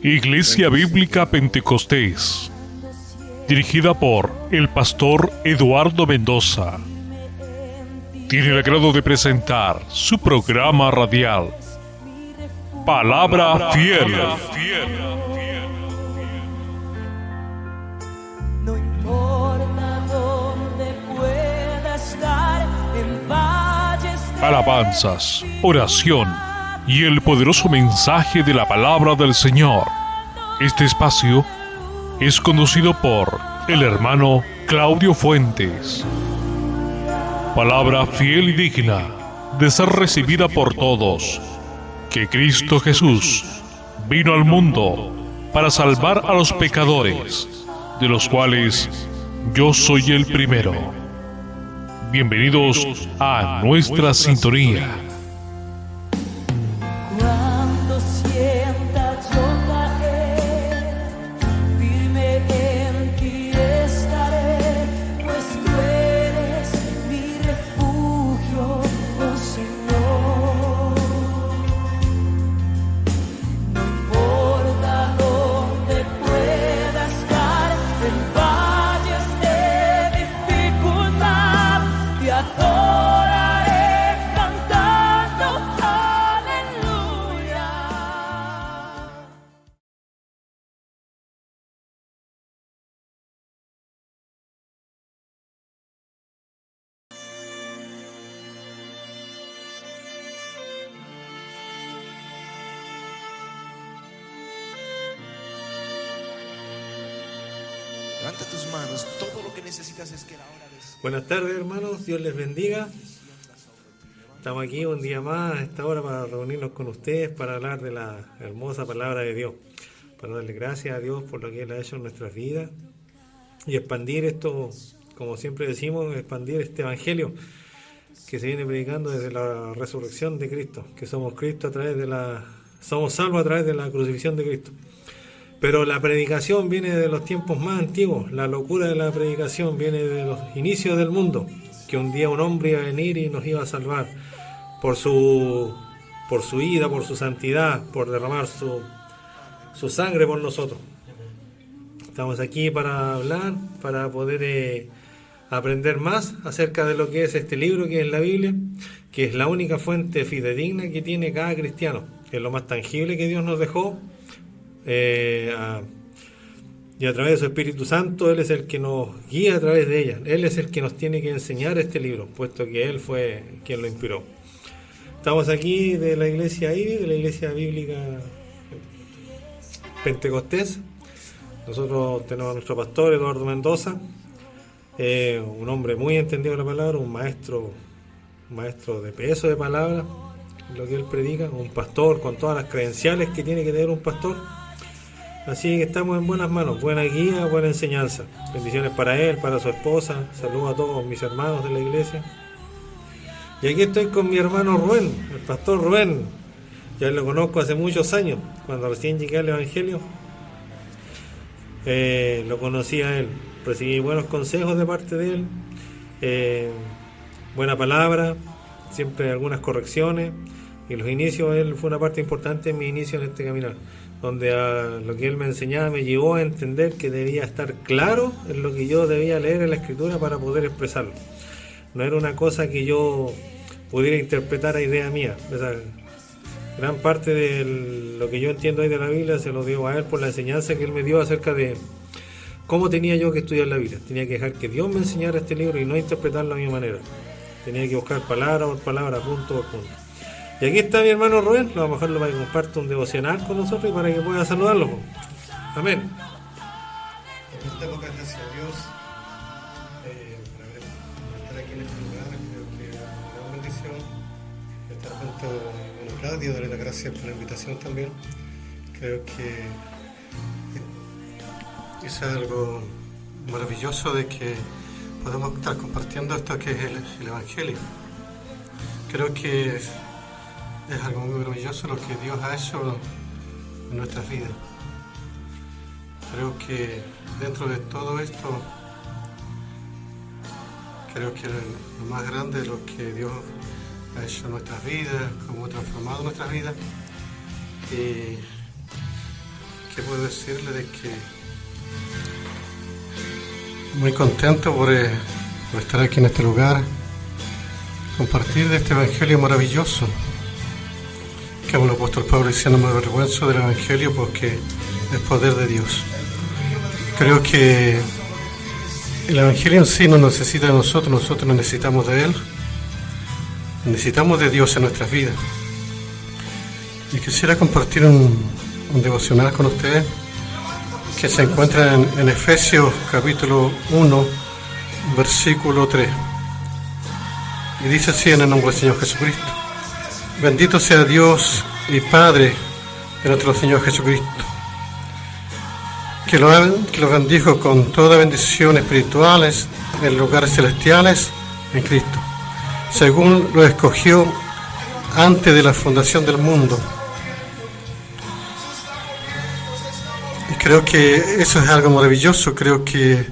Iglesia Bíblica Pentecostés, dirigida por el pastor Eduardo Mendoza, tiene el agrado de presentar su programa radial, Palabra Fiel. No importa dónde pueda estar, en valles de Alabanzas, oración y el poderoso mensaje de la palabra del Señor. Este espacio es conducido por el hermano Claudio Fuentes. Palabra fiel y digna de ser recibida por todos, que Cristo Jesús vino al mundo para salvar a los pecadores, de los cuales yo soy el primero. Bienvenidos a nuestra sintonía. Cuando sienta yo caer, firme en ti estaré, pues tú eres mi refugio, oh Señor. No importa dónde pueda estar, en valles de dificultad, te adoraré cantando aleluya. Levanta tus manos, todo lo que necesitas es que la hora de... Buenas tardes, hermanos, Dios les bendiga. Estamos aquí un día más a esta hora para reunirnos con ustedes para hablar de la hermosa palabra de Dios, para darle gracias a Dios por lo que Él ha hecho en nuestras vidas y expandir esto, como siempre decimos, expandir este evangelio que se viene predicando desde la resurrección de Cristo, que somos somos salvos a través de la crucifixión de Cristo. Pero la predicación viene de los tiempos más antiguos, la locura de la predicación viene de los inicios del mundo, que un día un hombre iba a venir y nos iba a salvar por su ida, por su santidad, por derramar su sangre por nosotros. Estamos aquí para hablar, para poder aprender más acerca de lo que es este libro, que es la Biblia, que es la única fuente fidedigna que tiene cada cristiano, que es lo más tangible que Dios nos dejó. Y a través de su Espíritu Santo, Él es el que nos guía a través de ella. Él es el que nos tiene que enseñar este libro, puesto que Él fue quien lo inspiró. Estamos aquí de la Iglesia IBI, de la Iglesia Bíblica Pentecostés. Nosotros tenemos a nuestro pastor Eduardo Mendoza, un hombre muy entendido de la palabra, un maestro de peso de palabra, lo que él predica, un pastor con todas las credenciales que tiene que tener un pastor. Así que estamos en buenas manos, buena guía, buena enseñanza. Bendiciones para él, para su esposa. Saludos a todos mis hermanos de la iglesia. Y aquí estoy con mi hermano Rubén, el pastor Rubén. Ya lo conozco hace muchos años, cuando recién llegué al Evangelio. Lo conocí a él, recibí buenos consejos de parte de él, buena palabra, siempre algunas correcciones. Y los inicios, él fue una parte importante en mi inicio en este caminar, donde lo que él me enseñaba me llevó a entender que debía estar claro en lo que yo debía leer en la Escritura para poder expresarlo. No era una cosa que yo pudiera interpretar a idea mía. O sea, gran parte de lo que yo entiendo ahí de la Biblia se lo debo a él por la enseñanza que él me dio acerca de cómo tenía yo que estudiar la Biblia. Tenía que dejar que Dios me enseñara este libro y no interpretarlo a mi manera. Tenía que buscar palabra por palabra, punto por punto. Y aquí está mi hermano Rubén, lo vamos a dejarlo para que comparte un devocional con nosotros y para que pueda saludarlo. Amén. Damos gracias a Dios por estar aquí en este lugar. Creo que es una gran bendición estar junto a Claudio, darle las gracias por la invitación también. Creo que es algo maravilloso de que podemos estar compartiendo esto que es el Evangelio. Creo que es algo muy maravilloso lo que Dios ha hecho en nuestras vidas. Creo que dentro de todo esto, creo que lo más grande de lo que Dios ha hecho en nuestras vidas, cómo ha transformado nuestras vidas, que puedo decirle de que muy contento por estar aquí en este lugar, compartir de este evangelio maravilloso, que como el apóstol Pablo diciendo, me avergüenzo del evangelio porque es poder de Dios. Creo que el evangelio en sí no necesita de nosotros necesitamos de él, necesitamos de Dios en nuestras vidas. Y quisiera compartir un devocional con ustedes que se encuentra en Efesios capítulo 1, versículo 3. Y dice así en el nombre del Señor Jesucristo: bendito sea Dios y Padre de nuestro Señor Jesucristo, que lo bendijo con toda bendición espirituales en lugares celestiales en Cristo, según lo escogió antes de la fundación del mundo. Y creo que eso es algo maravilloso. Creo que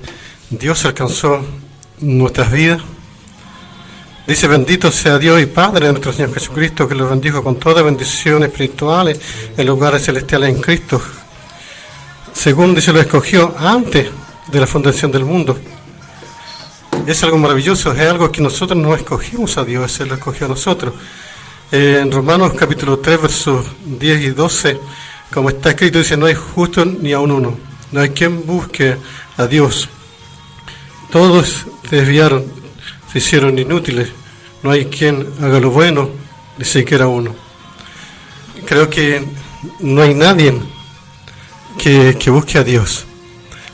Dios alcanzó nuestras vidas. Dice: bendito sea Dios y Padre de nuestro Señor Jesucristo, que lo bendijo con toda bendición espirituales en lugares celestiales en Cristo, según dice lo escogió antes de la fundación del mundo. Es algo maravilloso, es algo que nosotros no escogimos a Dios, Él lo escogió a nosotros. En Romanos capítulo 3, versos 10 y 12, como está escrito, dice: no hay justo ni aun uno, no hay quien busque a Dios. Todos se desviaron, se hicieron inútiles, no hay quien haga lo bueno, ni siquiera uno. Creo que no hay nadie que busque a Dios,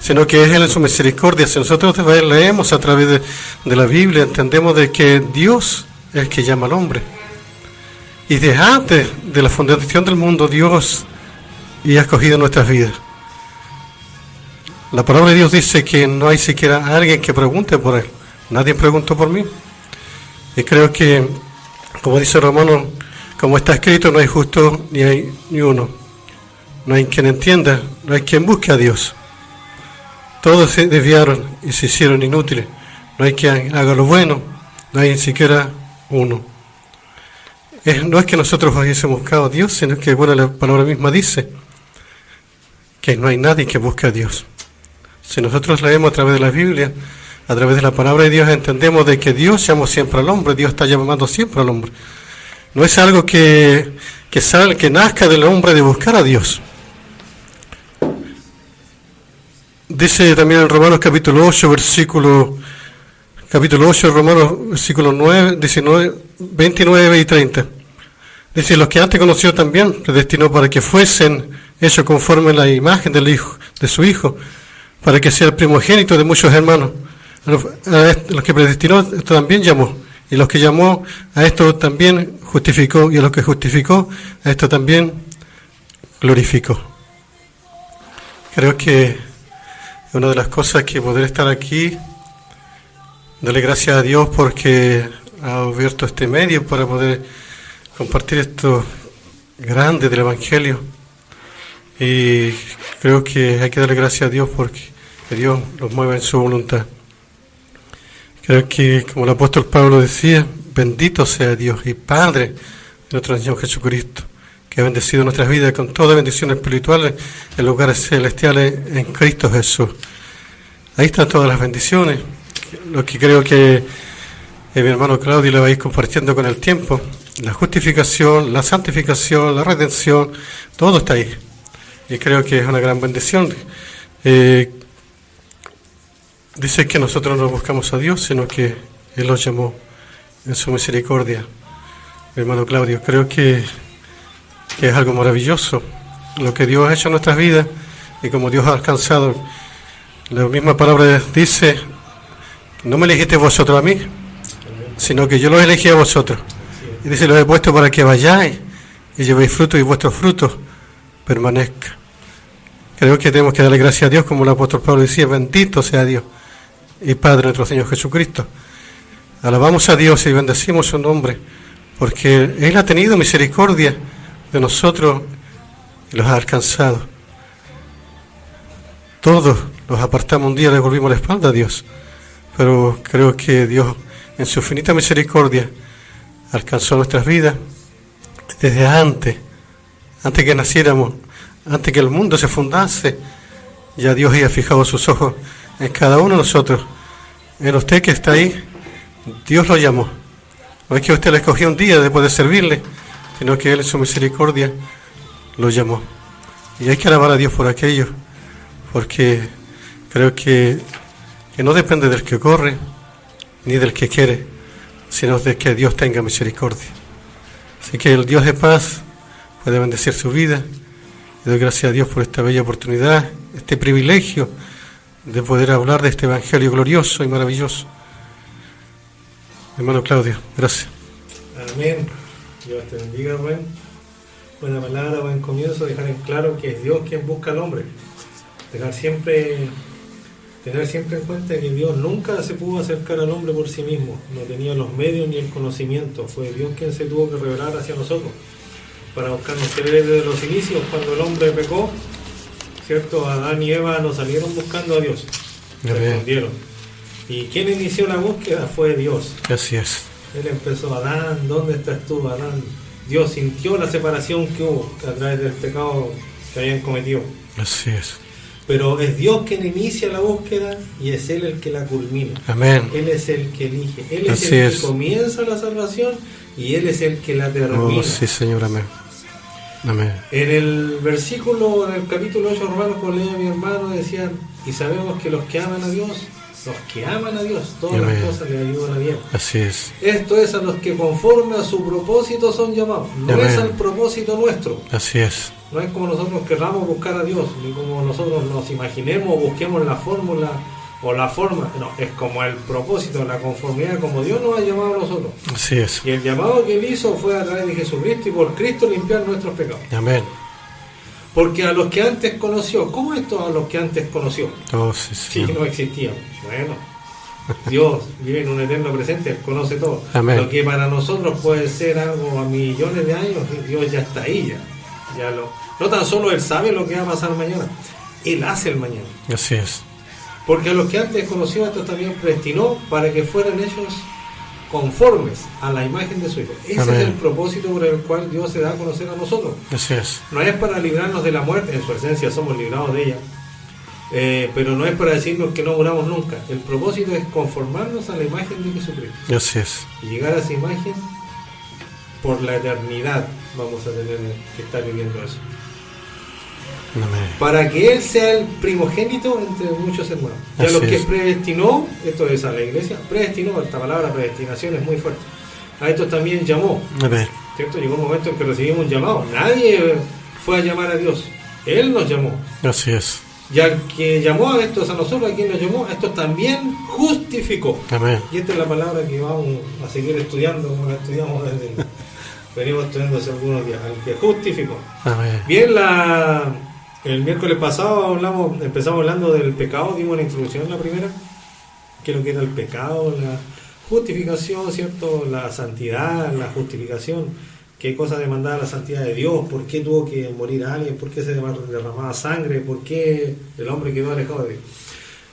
sino que es Él en su misericordia. Si nosotros leemos a través de la Biblia, entendemos de que Dios es el que llama al hombre. Y desde antes de la fundación del mundo, Dios ha escogido nuestras vidas. La palabra de Dios dice que no hay siquiera alguien que pregunte por Él. Nadie preguntó por mí. Y creo que, como dice Romanos, como está escrito, no hay justo ni uno. No hay quien entienda, no hay quien busque a Dios. Todos se desviaron y se hicieron inútiles. No hay quien haga lo bueno, no hay ni siquiera uno. No es que nosotros hubiésemos buscado a Dios, sino que, bueno, la palabra misma dice que no hay nadie que busque a Dios. Si nosotros leemos a través de la Biblia, a través de la palabra de Dios, entendemos de que Dios llama siempre al hombre, Dios está llamando siempre al hombre. No es algo que nazca del hombre de buscar a Dios. Dice también en Romanos capítulo 8, versículo 9, 19, 29 y 30. Dice: los que antes conoció también predestinó para que fuesen hechos conforme a la imagen de su Hijo, para que sea el primogénito de muchos hermanos. A los que predestinó, esto también llamó. Y los que llamó, a esto también justificó. Y a los que justificó, a esto también glorificó. Creo que una de las cosas que poder estar aquí, darle gracias a Dios porque ha abierto este medio para poder compartir esto grande del Evangelio. Y creo que hay que darle gracias a Dios porque Dios nos mueve en su voluntad. Creo que, como el apóstol Pablo decía, bendito sea Dios y Padre de nuestro Señor Jesucristo, que ha bendecido nuestras vidas con toda bendición espiritual en lugares celestiales en Cristo Jesús. Ahí están todas las bendiciones, lo que creo que mi hermano Claudio le va a ir compartiendo con el tiempo. La justificación, la santificación, la redención, todo está ahí. Y creo que es una gran bendición. Dice que nosotros no buscamos a Dios, sino que Él nos llamó en su misericordia. Mi hermano Claudio, creo que es algo maravilloso lo que Dios ha hecho en nuestras vidas y como Dios ha alcanzado. La misma palabra dice: no me elegiste vosotros a mí, sino que yo los elegí a vosotros. Y dice: los he puesto para que vayáis y llevéis fruto y vuestros frutos permanezcan. Creo que tenemos que darle gracias a Dios, como el apóstol Pablo decía: bendito sea Dios y Padre de nuestro Señor Jesucristo. Alabamos a Dios y bendecimos su nombre, porque Él ha tenido misericordia de nosotros y los ha alcanzado. Todos los apartamos un día, le volvimos la espalda a Dios, pero creo que Dios, en su infinita misericordia, alcanzó nuestras vidas desde antes que naciéramos, Antes que el mundo se fundase, ya Dios había fijado sus ojos en cada uno de nosotros. En usted que está ahí, Dios lo llamó. No es que usted le escogió un día después de servirle, sino que Él en su misericordia lo llamó. Y hay que alabar a Dios por aquello, porque creo que no depende del que corre, ni del que quiere, sino de que Dios tenga misericordia. Así que el Dios de paz puede bendecir su vida. Y doy gracias a Dios por esta bella oportunidad, este privilegio de poder hablar de este evangelio glorioso y maravilloso. Hermano Claudio, gracias. Amén. Dios te bendiga, Rubén. Buena palabra, buen comienzo, dejar en claro que es Dios quien busca al hombre. Tener siempre en cuenta que Dios nunca se pudo acercar al hombre por sí mismo, no tenía los medios ni el conocimiento, fue Dios quien se tuvo que revelar hacia nosotros para buscarnos. Desde los inicios, cuando el hombre pecó, ¿cierto? Adán y Eva no salieron buscando a Dios, se escondieron. ¿Y quien inició la búsqueda? Fue Dios. Así es. Él empezó: Adán, ¿dónde estás tú, Adán? Dios sintió la separación que hubo a través del pecado que habían cometido. Así es. Pero es Dios quien inicia la búsqueda y es Él el que la culmina. Amén. Él es el que elige. Él Así es el es. que comienza la salvación y Él es el que la termina. Oh, sí, Señor, amén. Amén. En el capítulo 8, Romanos, como leía mi hermano, decían: y sabemos que los que aman a Dios, todas Amén. las cosas le ayudan a bien. Así es. Esto es a los que conforme a su propósito son llamados. No Amén. es al propósito nuestro. Así es. No es como nosotros querramos buscar a Dios, ni como nosotros nos imaginemos o busquemos la fórmula o la forma. No, es como el propósito, la conformidad, como Dios nos ha llamado a nosotros. Así es. Y el llamado que Él hizo fue a través de Jesucristo y por Cristo limpiar nuestros pecados. Amén. Porque a los que antes conoció, ¿cómo esto a los que antes conoció? Oh, sí, Sí, Señor. no existían. Bueno, Dios vive en un eterno presente, Él conoce todo. Amén. Lo que para nosotros puede ser algo a millones de años, Dios ya está ahí, no tan solo Él sabe lo que va a pasar mañana, Él hace el mañana. Así es. Porque a los que antes conoció, esto también predestinó para que fueran hechos conformes a la imagen de su Hijo. Ese Amén. es el propósito por el cual Dios se da a conocer a nosotros. Así es. No es para librarnos de la muerte, en su esencia somos librados de ella, pero no es para decirnos que no muramos nunca. El propósito es conformarnos a la imagen de Jesucristo Así es. y llegar a esa imagen por la eternidad. Vamos a tener que estar viviendo eso, Amén. para que Él sea el primogénito entre muchos hermanos. Ya Así los que es. predestinó, esto es a la iglesia, predestinó, esta palabra predestinación es muy fuerte. A estos también llamó, Amén. ¿cierto? Llegó un momento en que recibimos un llamado. Nadie fue a llamar a Dios, Él nos llamó. Así es. Y al que llamó a estos, a nosotros, a quien nos llamó, a estos también justificó. Amén. Y esta es la palabra que vamos a seguir estudiando, como la estudiamos venimos estudiando hace algunos días. Al que justificó. Amén. Bien, el miércoles pasado empezamos hablando del pecado, dimos la introducción, la primera, que es lo que era el pecado, la justificación, ¿cierto? La santidad, la justificación, qué cosa demandaba la santidad de Dios, por qué tuvo que morir alguien, por qué se derramaba sangre, por qué el hombre quedó alejado de Dios.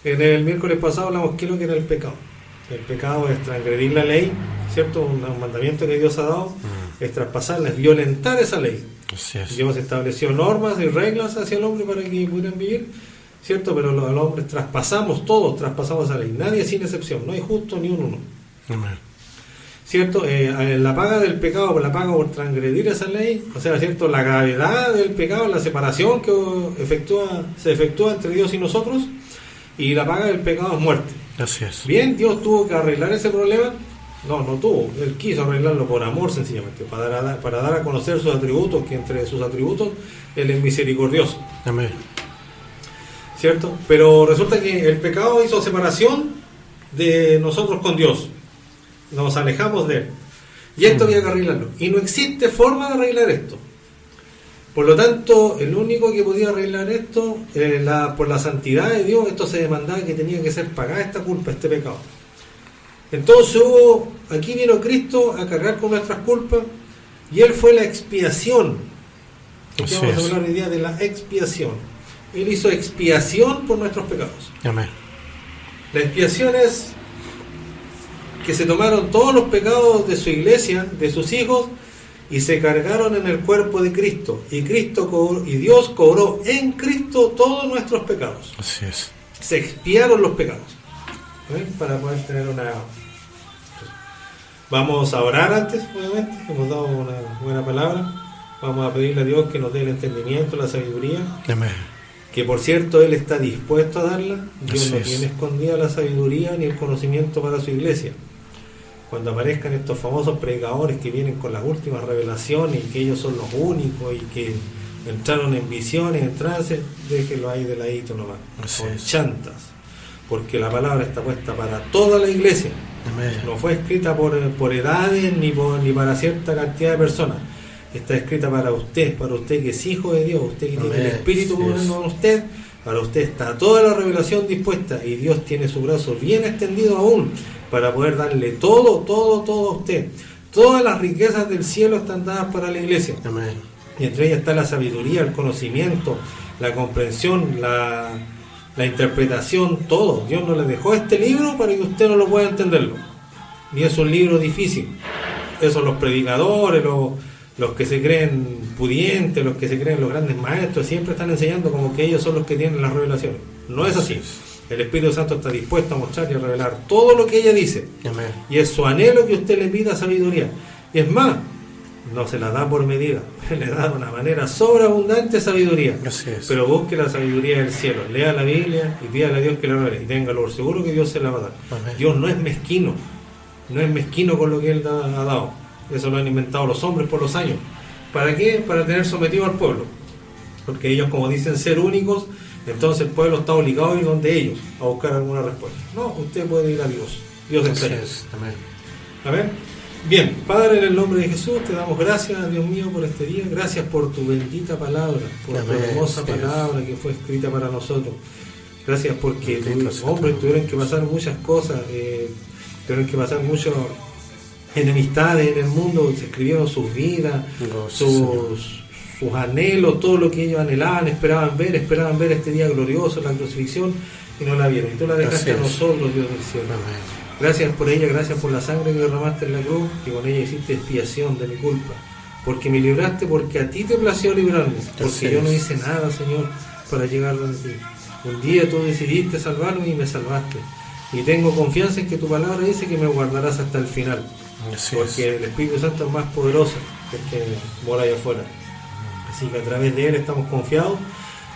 En el miércoles pasado hablamos qué es lo que era el pecado. El pecado es transgredir la ley, ¿cierto? Un mandamiento que Dios ha dado, es traspasarla, es violentar esa ley. Así es. Dios estableció normas y reglas hacia el hombre para que pudieran vivir, ¿cierto? Pero los hombres todos traspasamos esa ley, nadie sin excepción, no hay justo ni un uno, Amén. ¿cierto? La paga del pecado, la paga por transgredir esa ley, o sea, ¿cierto? La gravedad del pecado, la separación que se efectúa entre Dios y nosotros, y la paga del pecado es muerte. Así es. Bien, Dios tuvo que arreglar ese problema. No tuvo, Él quiso arreglarlo por amor sencillamente, para dar a conocer sus atributos, que entre sus atributos Él es misericordioso, Amén. ¿cierto? Pero resulta que el pecado hizo separación de nosotros con Dios, nos alejamos de Él, y esto había que arreglarlo, y no existe forma de arreglar esto. Por lo tanto, el único que podía arreglar esto, por la santidad de Dios, esto se demandaba que tenía que ser pagada esta culpa, este pecado. Entonces aquí vino Cristo a cargar con nuestras culpas y Él fue la expiación. Aquí Así vamos a es. hablar hoy día de la expiación. Él hizo expiación por nuestros pecados. Amén. La expiación es que se tomaron todos los pecados de su iglesia, de sus hijos, y se cargaron en el cuerpo de Cristo, y Dios cobró en Cristo todos nuestros pecados. Así es. Se expiaron los pecados, para poder tener una... Vamos a orar antes, obviamente, hemos dado una buena palabra. Vamos a pedirle a Dios que nos dé el entendimiento, la sabiduría, Amén. que por cierto Él está dispuesto a darla. Dios Así no es. tiene escondida la sabiduría ni el conocimiento para su iglesia. Cuando aparezcan estos famosos predicadores que vienen con las últimas revelaciones y que ellos son los únicos y que entraron en visiones, en trance, déjenlo ahí de ladito nomás, Así con es. chantas, porque la palabra está puesta para toda la iglesia. Amén. No fue escrita por edades ni para cierta cantidad de personas. Está escrita para usted que es hijo de Dios, usted que tiene el Amén. Espíritu Así es. gobernando en usted. Para usted está toda la revelación dispuesta y Dios tiene su brazo bien extendido aún para poder darle todo a usted. Todas las riquezas del cielo están dadas para la iglesia. Amén. Y entre ellas está la sabiduría, el conocimiento, la comprensión, la interpretación, todo. Dios no le dejó este libro para que usted no lo pueda entenderlo. Ni es un libro difícil. Esos los predicadores, los que se creen pudientes, los que se creen los grandes maestros, siempre están enseñando como que ellos son los que tienen las revelaciones. No es así. El Espíritu Santo está dispuesto a mostrar y a revelar todo lo que ella dice. Amén. Y es su anhelo que usted le pida sabiduría. Y es más, no se la da por medida, le da de una manera sobreabundante sabiduría. Así es. Pero busque la sabiduría del cielo, lea la Biblia y pídale a Dios que le revele. Y téngalo por seguro que Dios se la va a dar. Amén. Dios no es mezquino, no es mezquino con lo que Él ha dado. Eso lo han inventado los hombres por los años. ¿Para qué? Para tener sometido al pueblo. Porque ellos, como dicen ser únicos, entonces el pueblo está obligado a ir donde ellos, a buscar alguna respuesta. No, usted puede ir a Dios. Dios está Así ahí. es. Amén. Amén. Bien, Padre, en el nombre de Jesús, te damos gracias, Dios mío, por este día. Gracias por tu bendita palabra, por tu Amén, hermosa Dios. palabra que fue escrita para nosotros. Gracias porque Bendito los sea hombres tu tuvieron que pasar muchas cosas, tuvieron que pasar muchas enemistades en el mundo, se escribieron sus vidas, Oh, sí, Señor. sus anhelos, todo lo que ellos anhelaban, esperaban ver este día glorioso, la crucifixión, y no la vieron. Y tú la dejaste Así a es. nosotros, Dios del cielo. Amén. Gracias por ella, gracias por la sangre que derramaste en la cruz, y con ella hiciste expiación de mi culpa. Porque me libraste, porque a ti te plació librarme, porque yo no es. hice nada, Señor, para llegar donde ti. Un día tú decidiste salvarme y me salvaste. Y tengo confianza en que tu palabra dice que me guardarás hasta el final. Así Porque es. el Espíritu Santo es más poderoso que el que mora allá afuera. Así que a través de él estamos confiados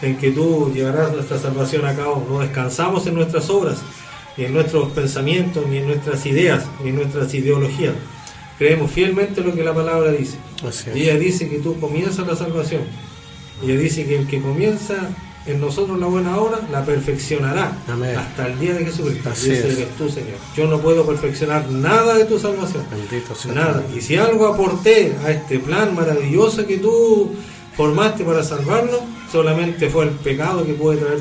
en que tú llevarás nuestra salvación a cabo. No descansamos en nuestras obras, ni en nuestros pensamientos, ni en nuestras ideas, ni en nuestras ideologías. Creemos fielmente lo que la palabra dice. Así Y es. ella dice que tú comienzas la salvación. Ella dice que el que comienza en nosotros la buena obra, la perfeccionará Amén. hasta el día de Jesucristo. Así Y ese es. eres tú, Señor. Yo no puedo perfeccionar nada de tu salvación. Bendito sea tu Nada. nombre. Y si algo aporté a este plan maravilloso que tú formaste para salvarnos, solamente fue el pecado que pude traer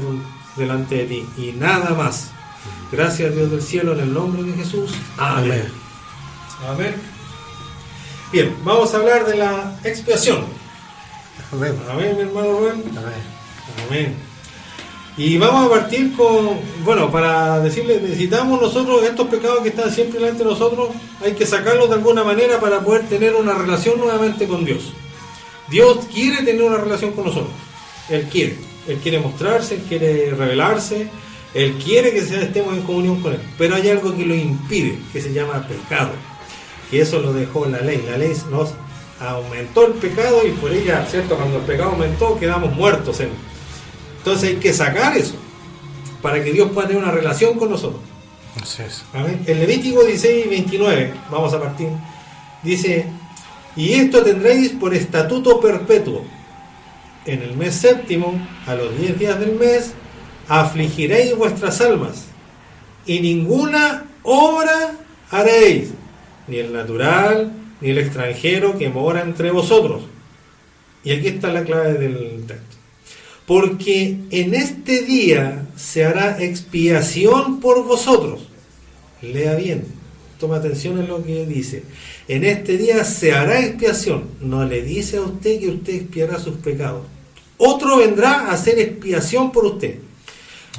delante de ti. Y nada más. Gracias, Dios del cielo, en el nombre de Jesús. Amén. Amén. Amén. Bien, vamos a hablar de la expiación. Amén. Amén, mi hermano Rubén. Amén. Amén. Y vamos a partir con, bueno, para decirle, necesitamos nosotros estos pecados que están siempre delante de nosotros, hay que sacarlos de alguna manera para poder tener una relación nuevamente con Dios. Dios quiere tener una relación con nosotros. Él quiere mostrarse, Él quiere revelarse, Él quiere que estemos en comunión con Él. Pero hay algo que lo impide, que se llama pecado. Que eso lo dejó la ley. La ley nos aumentó el pecado y por ella, ¿cierto? Cuando el pecado aumentó, quedamos muertos en él. Entonces hay que sacar eso para que Dios pueda tener una relación con nosotros. Así es. Amén. En Levítico 16:29, vamos a partir, dice: y esto tendréis por estatuto perpetuo. En el mes séptimo, a los 10 días del mes, afligiréis vuestras almas, y ninguna obra haréis, ni el natural, ni el extranjero que mora entre vosotros. Y aquí está la clave del texto. Porque en este día se hará expiación por vosotros. Lea bien, toma atención en lo que dice. En este día se hará expiación. No le dice a usted que usted expiará sus pecados. Otro vendrá a hacer expiación por usted.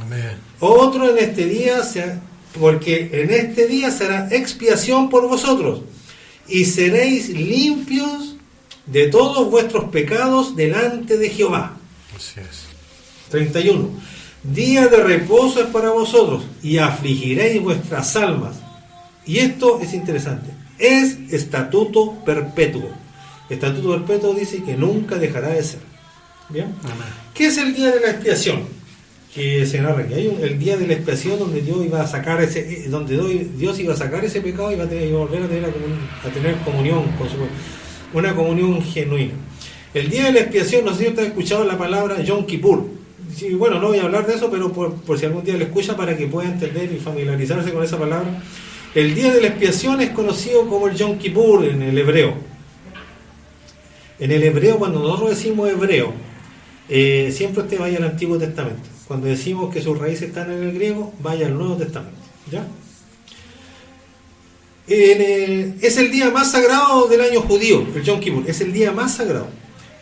Amén. Otro en este día, porque en este día será expiación por vosotros. Y seréis limpios de todos vuestros pecados delante de Jehová. Así es. 31. Día de reposo es para vosotros y afligiréis vuestras almas. Y esto es interesante. Es estatuto perpetuo. Estatuto perpetuo dice que nunca dejará de ser. ¿Bien? Amén. ¿Qué es el día de la expiación? Que se narra que hay el día de la expiación donde Dios iba a sacar ese, Dios iba a sacar ese pecado y iba a volver a tener comunión con una comunión genuina. El día de la expiación, no sé si usted ha escuchado la palabra Yom Kippur. Sí, bueno, no voy a hablar de eso, pero por si algún día lo escucha para que pueda entender y familiarizarse con esa palabra. El día de la expiación es conocido como el Yom Kippur en el hebreo. En el hebreo, cuando nosotros decimos hebreo, siempre usted vaya al Antiguo Testamento. Cuando decimos que sus raíces están en el griego, vaya al Nuevo Testamento. ¿Ya? Es el día más sagrado del año judío, el Yom Kippur. Es el día más sagrado.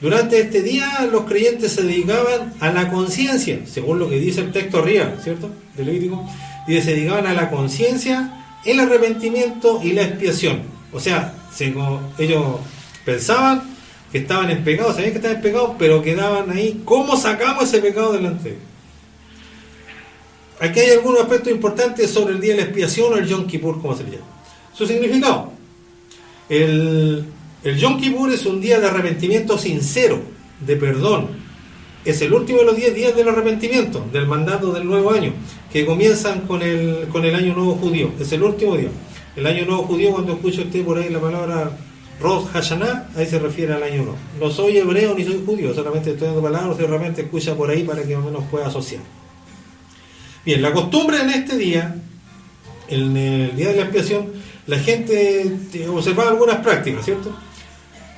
Durante este día los creyentes se dedicaban a la conciencia, según lo que dice el texto arriba, ¿cierto? De Levítico. Y se dedicaban a la conciencia, el arrepentimiento y la expiación. O sea, ellos pensaban que estaban en pecado, sabían que estaban en pecado, pero quedaban ahí. ¿Cómo sacamos ese pecado delante de Dios? Aquí hay algunos aspectos importantes sobre el día de la expiación o el Yom Kippur, como se le llama. Su significado. El Yom Kippur es un día de arrepentimiento sincero, de perdón. Es el último de los 10 días del arrepentimiento, del mandato del nuevo año, que comienzan con el año nuevo judío. Es el último día. El año nuevo judío, cuando escucha usted por ahí la palabra Rosh Hashanah, ahí se refiere al año nuevo. No soy hebreo ni soy judío, solamente estoy dando palabras y realmente escucha por ahí para que más o menos pueda asociar. Bien, la costumbre en este día, en el día de la expiación, la gente observaba algunas prácticas, ¿cierto?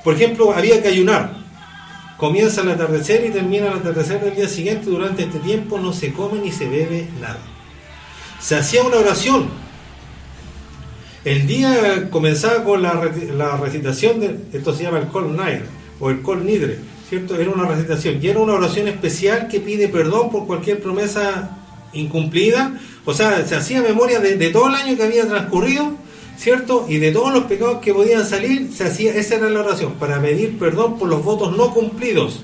Por ejemplo, había que ayunar. Comienza el atardecer y termina el atardecer del día siguiente. Durante este tiempo no se come ni se bebe nada. Se hacía una oración. El día comenzaba con la recitación esto se llama el Kol Nidre o el Kol Nidre, ¿cierto? Era una recitación y era una oración especial que pide perdón por cualquier promesa incumplida. O sea, se hacía memoria de todo el año que había transcurrido, ¿cierto? Y de todos los pecados que podían salir, esa era la oración, para pedir perdón por los votos no cumplidos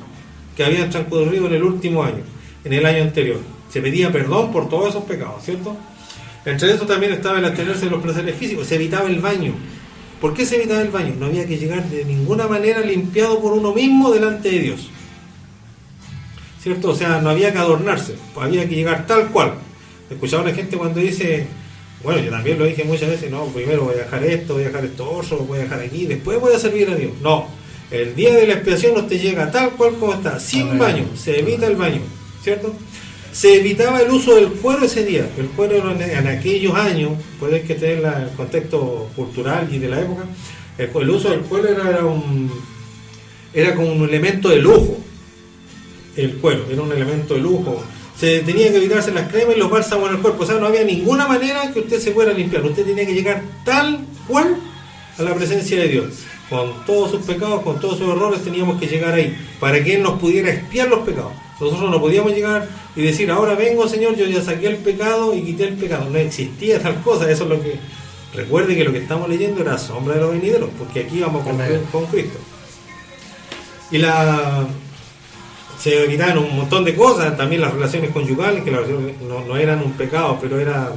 que habían transcurrido en el último año, en el año anterior. Se pedía perdón por todos esos pecados, ¿cierto? Entre eso también estaba el abstenerse de los placeres físicos, se evitaba el baño. ¿Por qué se evitaba el baño? No había que llegar de ninguna manera limpiado por uno mismo delante de Dios, ¿cierto? O sea, no había que adornarse, había que llegar tal cual. Escuchaba a la gente cuando dice, bueno, yo también lo dije muchas veces, no, primero voy a dejar esto, voy a dejar esto otro, voy a dejar aquí, después voy a servir a Dios. No, el día de la expiación usted llega tal cual como está, sin baño, se evita el baño, ¿cierto? Se evitaba el uso del cuero ese día. El cuero en aquellos años, puede que tener el contexto cultural y de la época, el uso del cuero era como un elemento de lujo. El cuero era un elemento de lujo. Se tenía que evitarse las cremas y los bálsamos en el cuerpo. O sea, no había ninguna manera que usted se fuera a limpiar. Usted tenía que llegar tal cual a la presencia de Dios. Con todos sus pecados, con todos sus errores, teníamos que llegar ahí, para que Él nos pudiera expiar los pecados. Nosotros no podíamos llegar y decir, ahora vengo, Señor, yo ya saqué el pecado y quité el pecado. No existía tal cosa. Eso es lo que... Recuerde que lo que estamos leyendo era sombra de los venideros, porque aquí vamos con Cristo. Y se quitaban un montón de cosas, también las relaciones conyugales, que las relaciones no eran un pecado, pero era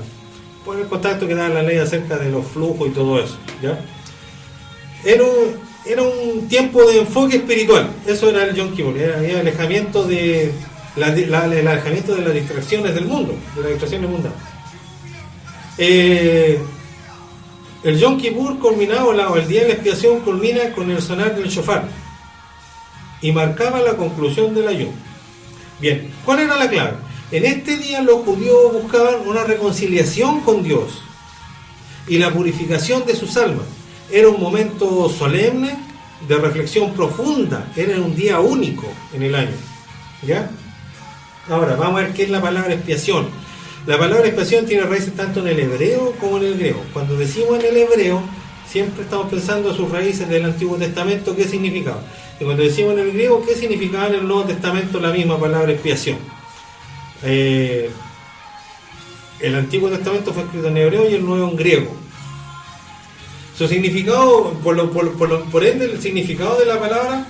por el contacto que daba la ley acerca de los flujos y todo eso, ¿ya? Era un tiempo de enfoque espiritual. Eso era el Yom Kippur. Era el alejamiento de el alejamiento de las distracciones del mundo, de las distracciones mundanas. El Yom Kippur culminaba, o el día de la expiación culmina con el sonar del shofar y marcaba la conclusión del ayuno. Bien, ¿cuál era la clave? En este día los judíos buscaban una reconciliación con Dios y la purificación de sus almas. Era un momento solemne, de reflexión profunda, era un día único en el año, ¿ya? Ahora, vamos a ver qué es la palabra expiación. La palabra expiación tiene raíces tanto en el hebreo como en el griego. Cuando decimos en el hebreo, siempre estamos pensando en sus raíces del Antiguo Testamento, ¿qué significaba? Y cuando decimos en el griego, ¿qué significaba en el Nuevo Testamento la misma palabra expiación? El Antiguo Testamento fue escrito en hebreo y el Nuevo en griego. Su significado, por ende, el significado de la palabra,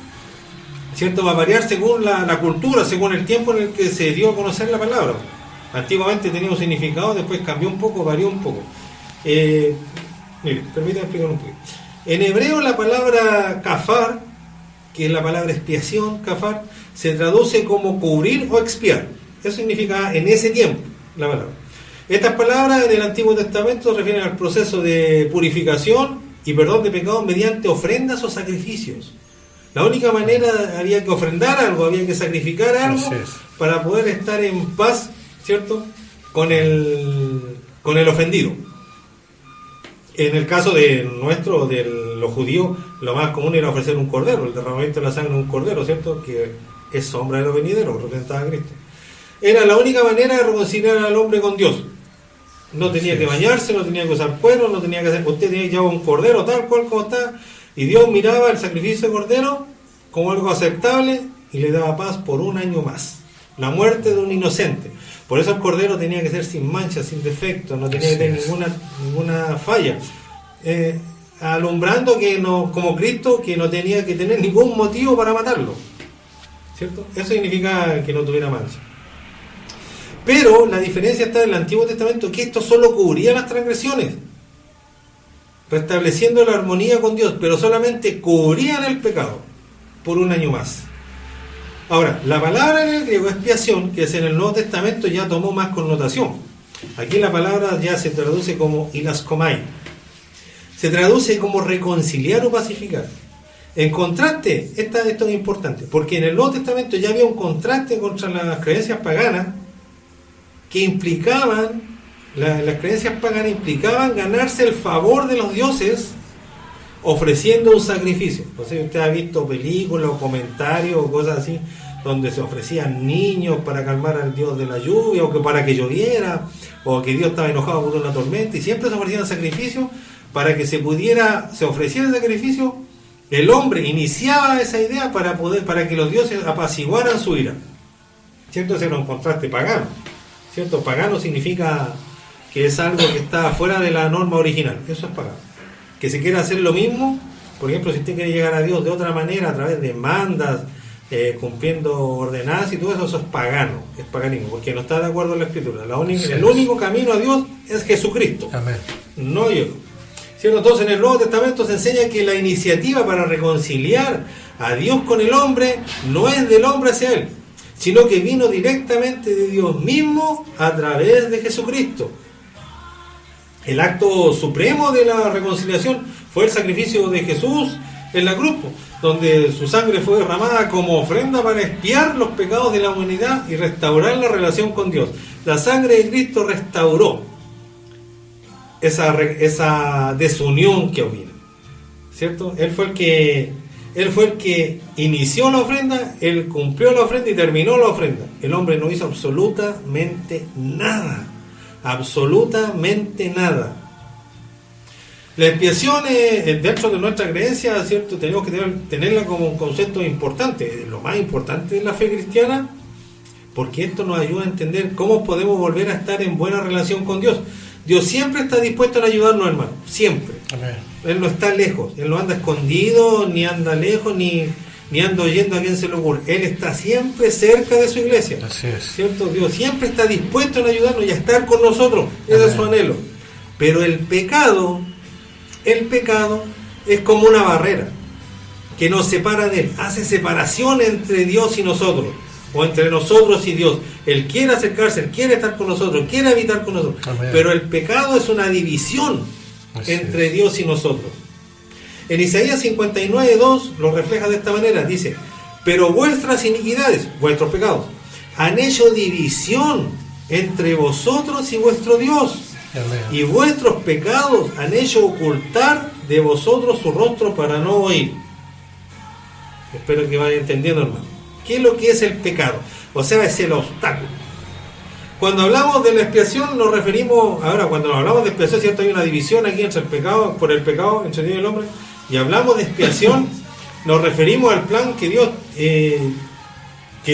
¿cierto?, va a variar según la cultura, según el tiempo en el que se dio a conocer la palabra. Antiguamente tenía un significado, después cambió un poco, varió un poco. Mire, permítame explicar un poco. En hebreo la palabra kafar, que es la palabra expiación, kafar, se traduce como cubrir o expiar. Eso significa en ese tiempo la palabra. Estas palabras en el Antiguo Testamento se refieren al proceso de purificación y perdón de pecados mediante ofrendas o sacrificios. La única manera, había que ofrendar algo, había que sacrificar algo para poder estar en paz, ¿cierto?, con el ofendido. En el caso de los judíos, lo más común era ofrecer un cordero, el derramamiento de la sangre de un cordero, ¿cierto?, que es sombra de lo venidero, representaba a Cristo. Era la única manera de reconciliar al hombre con Dios. No tenía que bañarse, no tenía que usar cuero, no tenía que hacer, usted tenía que llevar un cordero tal cual como está, y Dios miraba el sacrificio de cordero como algo aceptable y le daba paz por un año más. La muerte de un inocente. Por eso el cordero tenía que ser sin mancha, sin defecto, no tenía que tener ninguna falla. Alumbrando que no, como Cristo, que no tenía que tener ningún motivo para matarlo, ¿cierto? Eso significa que no tuviera mancha. Pero la diferencia está en el Antiguo Testamento, que esto solo cubría las transgresiones, restableciendo la armonía con Dios, pero solamente cubrían el pecado por un año más. Ahora, la palabra en el griego expiación, que es en el Nuevo Testamento, ya tomó más connotación. Aquí la palabra ya se traduce como ilaskomai. Se traduce como reconciliar o pacificar. En contraste, esto es importante, porque en el Nuevo Testamento ya había un contraste contra las creencias paganas que implicaban, las creencias paganas implicaban ganarse el favor de los dioses ofreciendo un sacrificio. No sé si usted ha visto películas o comentarios o cosas así, donde se ofrecían niños para calmar al dios de la lluvia, o que para que lloviera, o que Dios estaba enojado por una tormenta, y siempre se ofrecían sacrificios para que se ofreciera el sacrificio. El hombre iniciaba esa idea para que los dioses apaciguaran su ira. ¿Cierto? Ese era un contraste pagano. ¿Cierto? Pagano significa que es algo que está fuera de la norma original. Eso es pagano. Que se quiera hacer lo mismo, por ejemplo, si usted quiere llegar a Dios de otra manera, a través de mandas, cumpliendo ordenanzas y todo eso, eso es pagano, es paganismo, porque no está de acuerdo en la Escritura. El único camino a Dios es Jesucristo. Amén. No yo. ¿Cierto? Entonces en el Nuevo Testamento se enseña que la iniciativa para reconciliar a Dios con el hombre no es del hombre hacia él, sino que vino directamente de Dios mismo a través de Jesucristo. El acto supremo de la reconciliación fue el sacrificio de Jesús en la cruz, donde su sangre fue derramada como ofrenda para expiar los pecados de la humanidad y restaurar la relación con Dios. La sangre de Cristo restauró esa desunión que había, ¿cierto? Él fue el que inició la ofrenda, él cumplió la ofrenda y terminó la ofrenda. El hombre no hizo absolutamente nada. Absolutamente nada. La expiación dentro de nuestra creencia, ¿cierto? Tenemos que tenerla como un concepto importante, lo más importante de la fe cristiana, porque esto nos ayuda a entender cómo podemos volver a estar en buena relación con Dios. Dios siempre está dispuesto a ayudarnos, hermano, siempre. Amén. Él no está lejos, Él no anda escondido, ni anda lejos, ni anda oyendo a quien se le ocurre. Él está siempre cerca de su iglesia. Así es. ¿Cierto? Dios siempre está dispuesto a ayudarnos y a estar con nosotros. Ese es su anhelo. Pero el pecado es como una barrera que nos separa de Él. Hace separación entre Dios y nosotros, o entre nosotros y Dios. Él quiere acercarse, Él quiere estar con nosotros, quiere habitar con nosotros. Amén. Pero el pecado es una división entre Dios y nosotros. En Isaías 59:2 lo refleja de esta manera, dice: pero vuestras iniquidades, vuestros pecados, han hecho división entre vosotros y vuestro Dios. Amén. Y vuestros pecados han hecho ocultar de vosotros su rostro para no oír. Espero que vayan entendiendo, hermano. ¿Qué es lo que es el pecado? O sea, es el obstáculo. Cuando hablamos de la expiación nos referimos, ahora cuando hablamos de expiación, ¿cierto? Hay una división aquí entre el pecado, por el pecado entre Dios y el hombre, y hablamos de expiación, nos referimos al plan que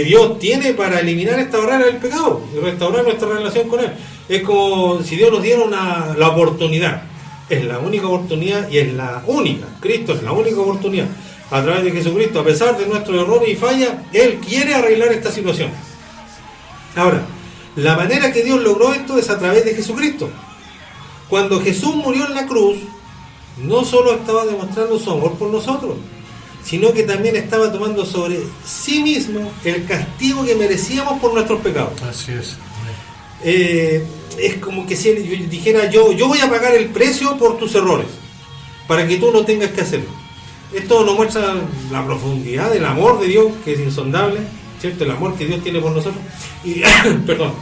Dios tiene para eliminar esta barrera del pecado y restaurar nuestra relación con Él. Es como si Dios nos diera la oportunidad. Es la única oportunidad y es la única. Cristo es la única oportunidad. A través de Jesucristo, a pesar de nuestros errores y fallas, Él quiere arreglar esta situación. Ahora, la manera que Dios logró esto es a través de Jesucristo. Cuando Jesús murió en la cruz, no solo estaba demostrando su amor por nosotros, sino que también estaba tomando sobre sí mismo el castigo que merecíamos por nuestros pecados. Así es. Es como que si Él dijera, yo voy a pagar el precio por tus errores, para que tú no tengas que hacerlo. Esto nos muestra la profundidad del amor de Dios, que es insondable, ¿cierto? El amor que Dios tiene por nosotros, y, perdón,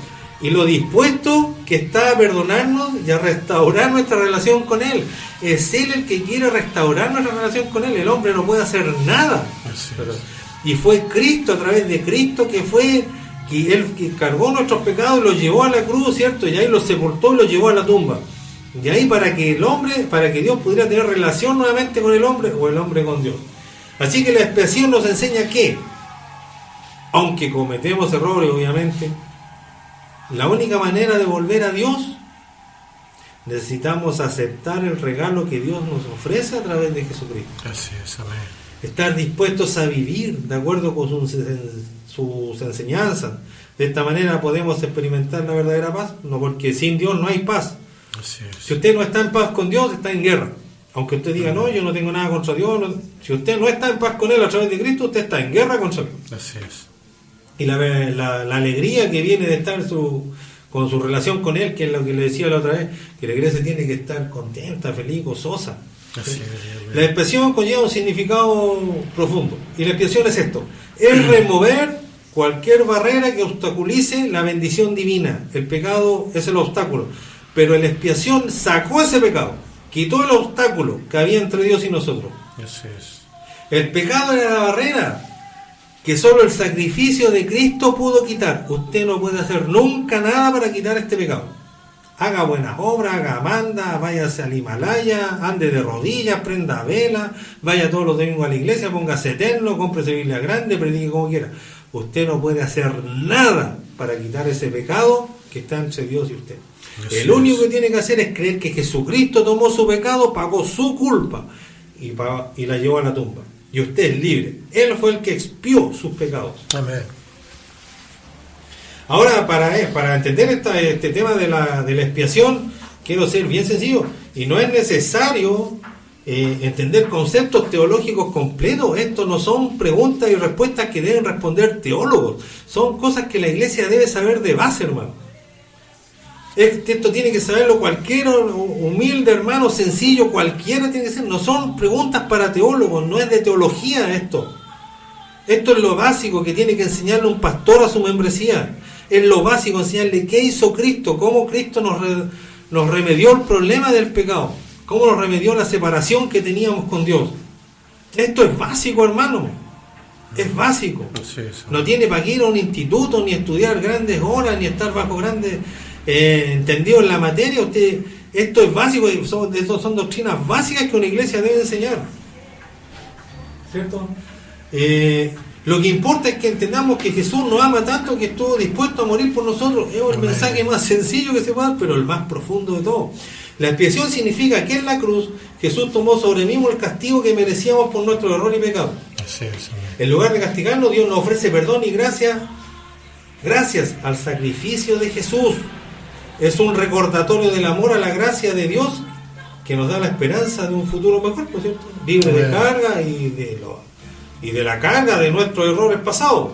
y lo dispuesto que está a perdonarnos y a restaurar nuestra relación con Él. Es Él el que quiere restaurar nuestra relación con Él. El hombre no puede hacer nada. Así Pero, es. y fue Cristo, a través de Cristo, que Él que cargó nuestros pecados y los llevó a la cruz, ¿cierto? Y ahí los sepultó y los llevó a la tumba. Y ahí para que Dios pudiera tener relación nuevamente con el hombre, o el hombre con Dios. Así que la expiación nos enseña que, aunque cometemos errores, obviamente, la única manera de volver a Dios, necesitamos aceptar el regalo que Dios nos ofrece a través de Jesucristo. Así es, amén. Estar dispuestos a vivir de acuerdo con sus enseñanzas. De esta manera podemos experimentar la verdadera paz, no, porque sin Dios no hay paz. Así es. Si usted no está en paz con Dios, está en guerra. Aunque usted diga, no, yo no tengo nada contra Dios. Si usted no está en paz con Él a través de Cristo, usted está en guerra contra Él. Así es. Y la alegría que viene de estar con su relación con Él, que es lo que le decía la otra vez, que la iglesia tiene que estar contenta, feliz, gozosa. Así ¿Sí? es. La expiación conlleva un significado profundo. Y la expiación es esto: es remover cualquier barrera que obstaculice la bendición divina. El pecado es el obstáculo, pero la expiación sacó ese pecado, quitó el obstáculo que había entre Dios y nosotros. Así es. El pecado era la barrera que solo el sacrificio de Cristo pudo quitar. Usted no puede hacer nunca nada para quitar este pecado. Haga buenas obras, haga manda, váyase al Himalaya, ande de rodillas, prenda vela, vaya todos los domingos a la iglesia, póngase eterno, cómprese Biblia grande, predique como quiera. Usted no puede hacer nada para quitar ese pecado que está entre Dios y usted. El único que tiene que hacer es creer que Jesucristo tomó su pecado, pagó su culpa y la llevó a la tumba. Y usted es libre. Él fue el que expió sus pecados. Amén. Ahora, para entender este tema de la expiación, quiero ser bien sencillo. Y no es necesario entender conceptos teológicos completos. Esto no son preguntas y respuestas que deben responder teólogos. Son cosas que la iglesia debe saber de base, hermano. Esto tiene que saberlo cualquier humilde hermano, sencillo, cualquiera tiene que ser. No son preguntas para teólogos, no es de teología esto. Esto es lo básico que tiene que enseñarle un pastor a su membresía. Es lo básico, enseñarle qué hizo Cristo, cómo Cristo nos remedió el problema del pecado, cómo nos remedió la separación que teníamos con Dios. Esto es básico, hermano. Es básico. Así es. No tiene para qué ir a un instituto, ni estudiar grandes horas, ni estar bajo grandes entendido en la materia. Esto es básico, son doctrinas básicas que una iglesia debe enseñar, ¿cierto? Lo que importa es que entendamos que Jesús nos ama tanto que estuvo dispuesto a morir por nosotros. Es el mensaje más sencillo que se puede dar, pero el más profundo de todo. La expiación significa que en la cruz Jesús tomó sobre mismo el castigo que merecíamos por nuestro error y pecado. Así es. En lugar de castigarnos, Dios nos ofrece perdón y gracia gracias al sacrificio de Jesús. Es un recordatorio del amor a la gracia de Dios que nos da la esperanza de un futuro mejor, ¿no es cierto? Libre de carga y de la carga de nuestros errores pasados.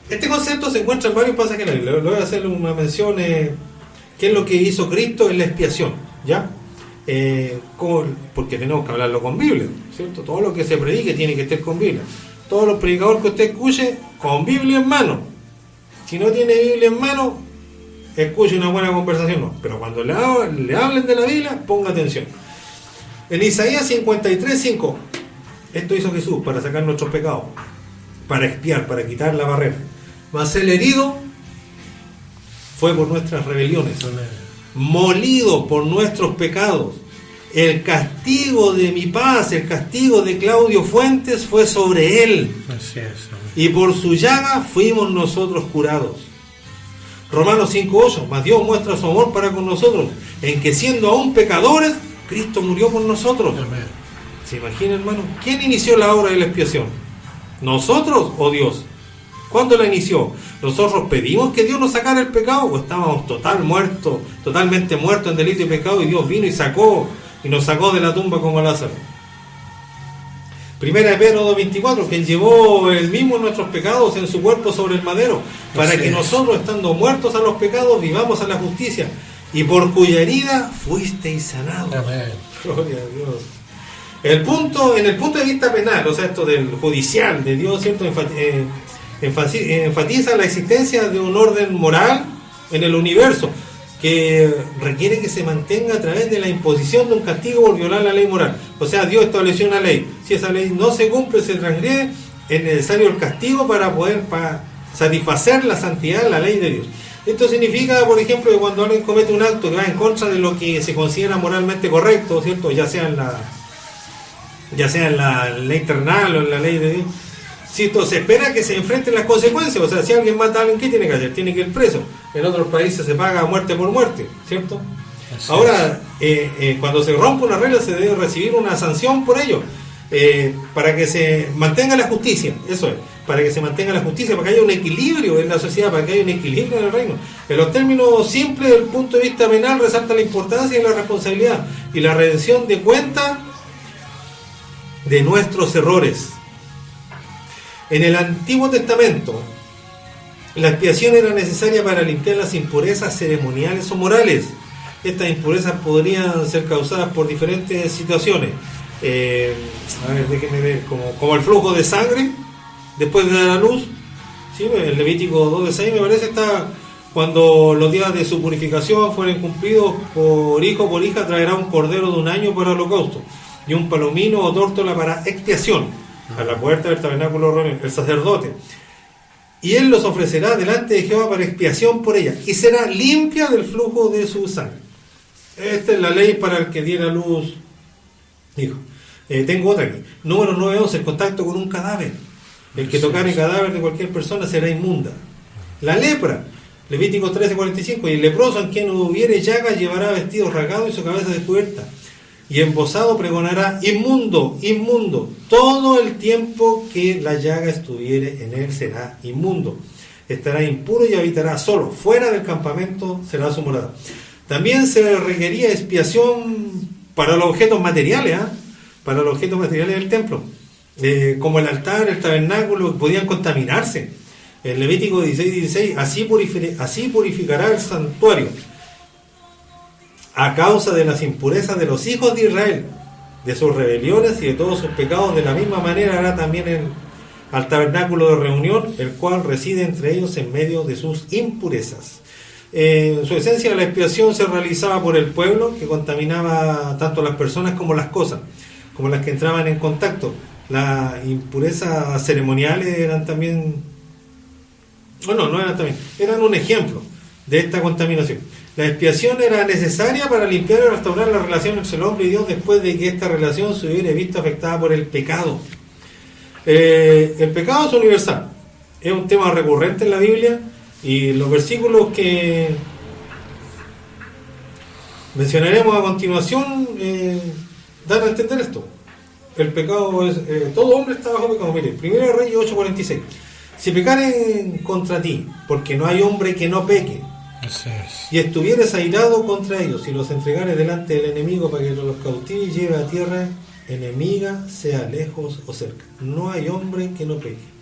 Este concepto se encuentra en varios pasajes. Le voy a hacer una mención, qué es lo que hizo Cristo en la expiación, ¿ya? Porque tenemos que hablarlo con Biblia, ¿cierto? Todo lo que se predique tiene que estar con Biblia. Todos los predicadores que usted escuche, con Biblia en mano. Si no tiene Biblia en mano, escuche una buena conversación, no. Pero cuando le hablen de la Biblia, ponga atención. En Isaías 53:5, esto hizo Jesús para sacar nuestros pecados, para expiar, para quitar la barrera. Mas el herido fue por nuestras rebeliones, molido por nuestros pecados. El castigo de mi paz, el castigo de Claudio Fuentes fue sobre él. Así es. Y por su llaga fuimos nosotros curados. Romanos 5:8, mas Dios muestra su amor para con nosotros, en que siendo aún pecadores, Cristo murió por nosotros. Amén. ¿Se imagina, hermano? ¿Quién inició la obra de la expiación? ¿Nosotros o Dios? ¿Cuándo la inició? ¿Nosotros pedimos que Dios nos sacara el pecado o estábamos totalmente muertos en delito y pecado, y Dios vino y nos sacó de la tumba como a Lázaro? Primera de Pedro 2:24, que Él llevó Él mismo nuestros pecados en su cuerpo sobre el madero, para Así que es. nosotros, estando muertos a los pecados, vivamos a la justicia, y por cuya herida fuisteis sanados. Amén. Gloria a Dios. En el punto de vista penal, o sea, esto del judicial de Dios, ¿cierto? Enfatiza la existencia de un orden moral en el universo que requiere que se mantenga a través de la imposición de un castigo por violar la ley moral. O sea, Dios estableció una ley. Si esa ley no se cumple, se transgrede, es necesario el castigo para poder satisfacer la santidad, la ley de Dios. Esto significa, por ejemplo, que cuando alguien comete un acto que va en contra de lo que se considera moralmente correcto, ¿cierto? Ya sea en la ley terrenal o en la ley de Dios, ¿cierto? Se espera que se enfrenten las consecuencias. O sea, si alguien mata a alguien, ¿qué tiene que hacer? Tiene que ir preso. En otros países se paga muerte por muerte, ¿cierto? Así Ahora, cuando se rompe una regla, se debe recibir una sanción por ello, para que se mantenga la justicia. Eso es, para que se mantenga la justicia, para que haya un equilibrio en la sociedad, para que haya un equilibrio en el reino. En los términos simples, desde el punto de vista penal, resalta la importancia y la responsabilidad y la rendición de cuenta de nuestros errores. En el Antiguo Testamento, la expiación era necesaria para limpiar las impurezas ceremoniales o morales. Estas impurezas podrían ser causadas por diferentes situaciones. A ver, déjenme ver, como el flujo de sangre después de dar a luz. ¿Sí? El Levítico 2:6 me parece está cuando los días de su purificación fueren cumplidos, por hijo o por hija traerá un cordero de un año para holocausto y un palomino o tórtola para expiación a la puerta del tabernáculo de reunión, el sacerdote, y él los ofrecerá delante de Jehová para expiación por ella, y será limpia del flujo de su sangre. Esta es la ley para el que diera luz. Dijo, tengo otra aquí. Número 9:11, el contacto con un cadáver. El que tocare el cadáver de cualquier persona será inmunda. La lepra, Levítico 13:45, y el leproso en quien hubiere llaga llevará vestido rasgado y su cabeza descubierta, y embozado pregonará: inmundo, inmundo. Todo el tiempo que la llaga estuviere en él será inmundo. Estará impuro y habitará solo. Fuera del campamento será su morada. También se requería expiación para los objetos materiales, para los objetos materiales del templo, como el altar, el tabernáculo, que podían contaminarse. En Levítico 16:16, así purificará el santuario a causa de las impurezas de los hijos de Israel, de sus rebeliones y de todos sus pecados. De la misma manera hará también al tabernáculo de reunión, el cual reside entre ellos en medio de sus impurezas. En su esencia, la expiación se realizaba por el pueblo, que contaminaba tanto las personas como las cosas, como las que entraban en contacto. Las impurezas ceremoniales eran también, eran un ejemplo de esta contaminación. La expiación era necesaria para limpiar y restaurar la relación entre el hombre y Dios después de que esta relación se hubiera visto afectada por el pecado. El pecado es universal, es un tema recurrente en la Biblia, y los versículos que mencionaremos a continuación dan a entender esto. El pecado es, todo hombre está bajo pecado. Mire, 1 Reyes 8:46. Si pecaren contra ti, porque no hay hombre que no peque, Así es. y estuvieres airado contra ellos, y los entregares delante del enemigo para que los cautive y lleve a tierra enemiga, sea lejos o cerca. No hay hombre que no peque.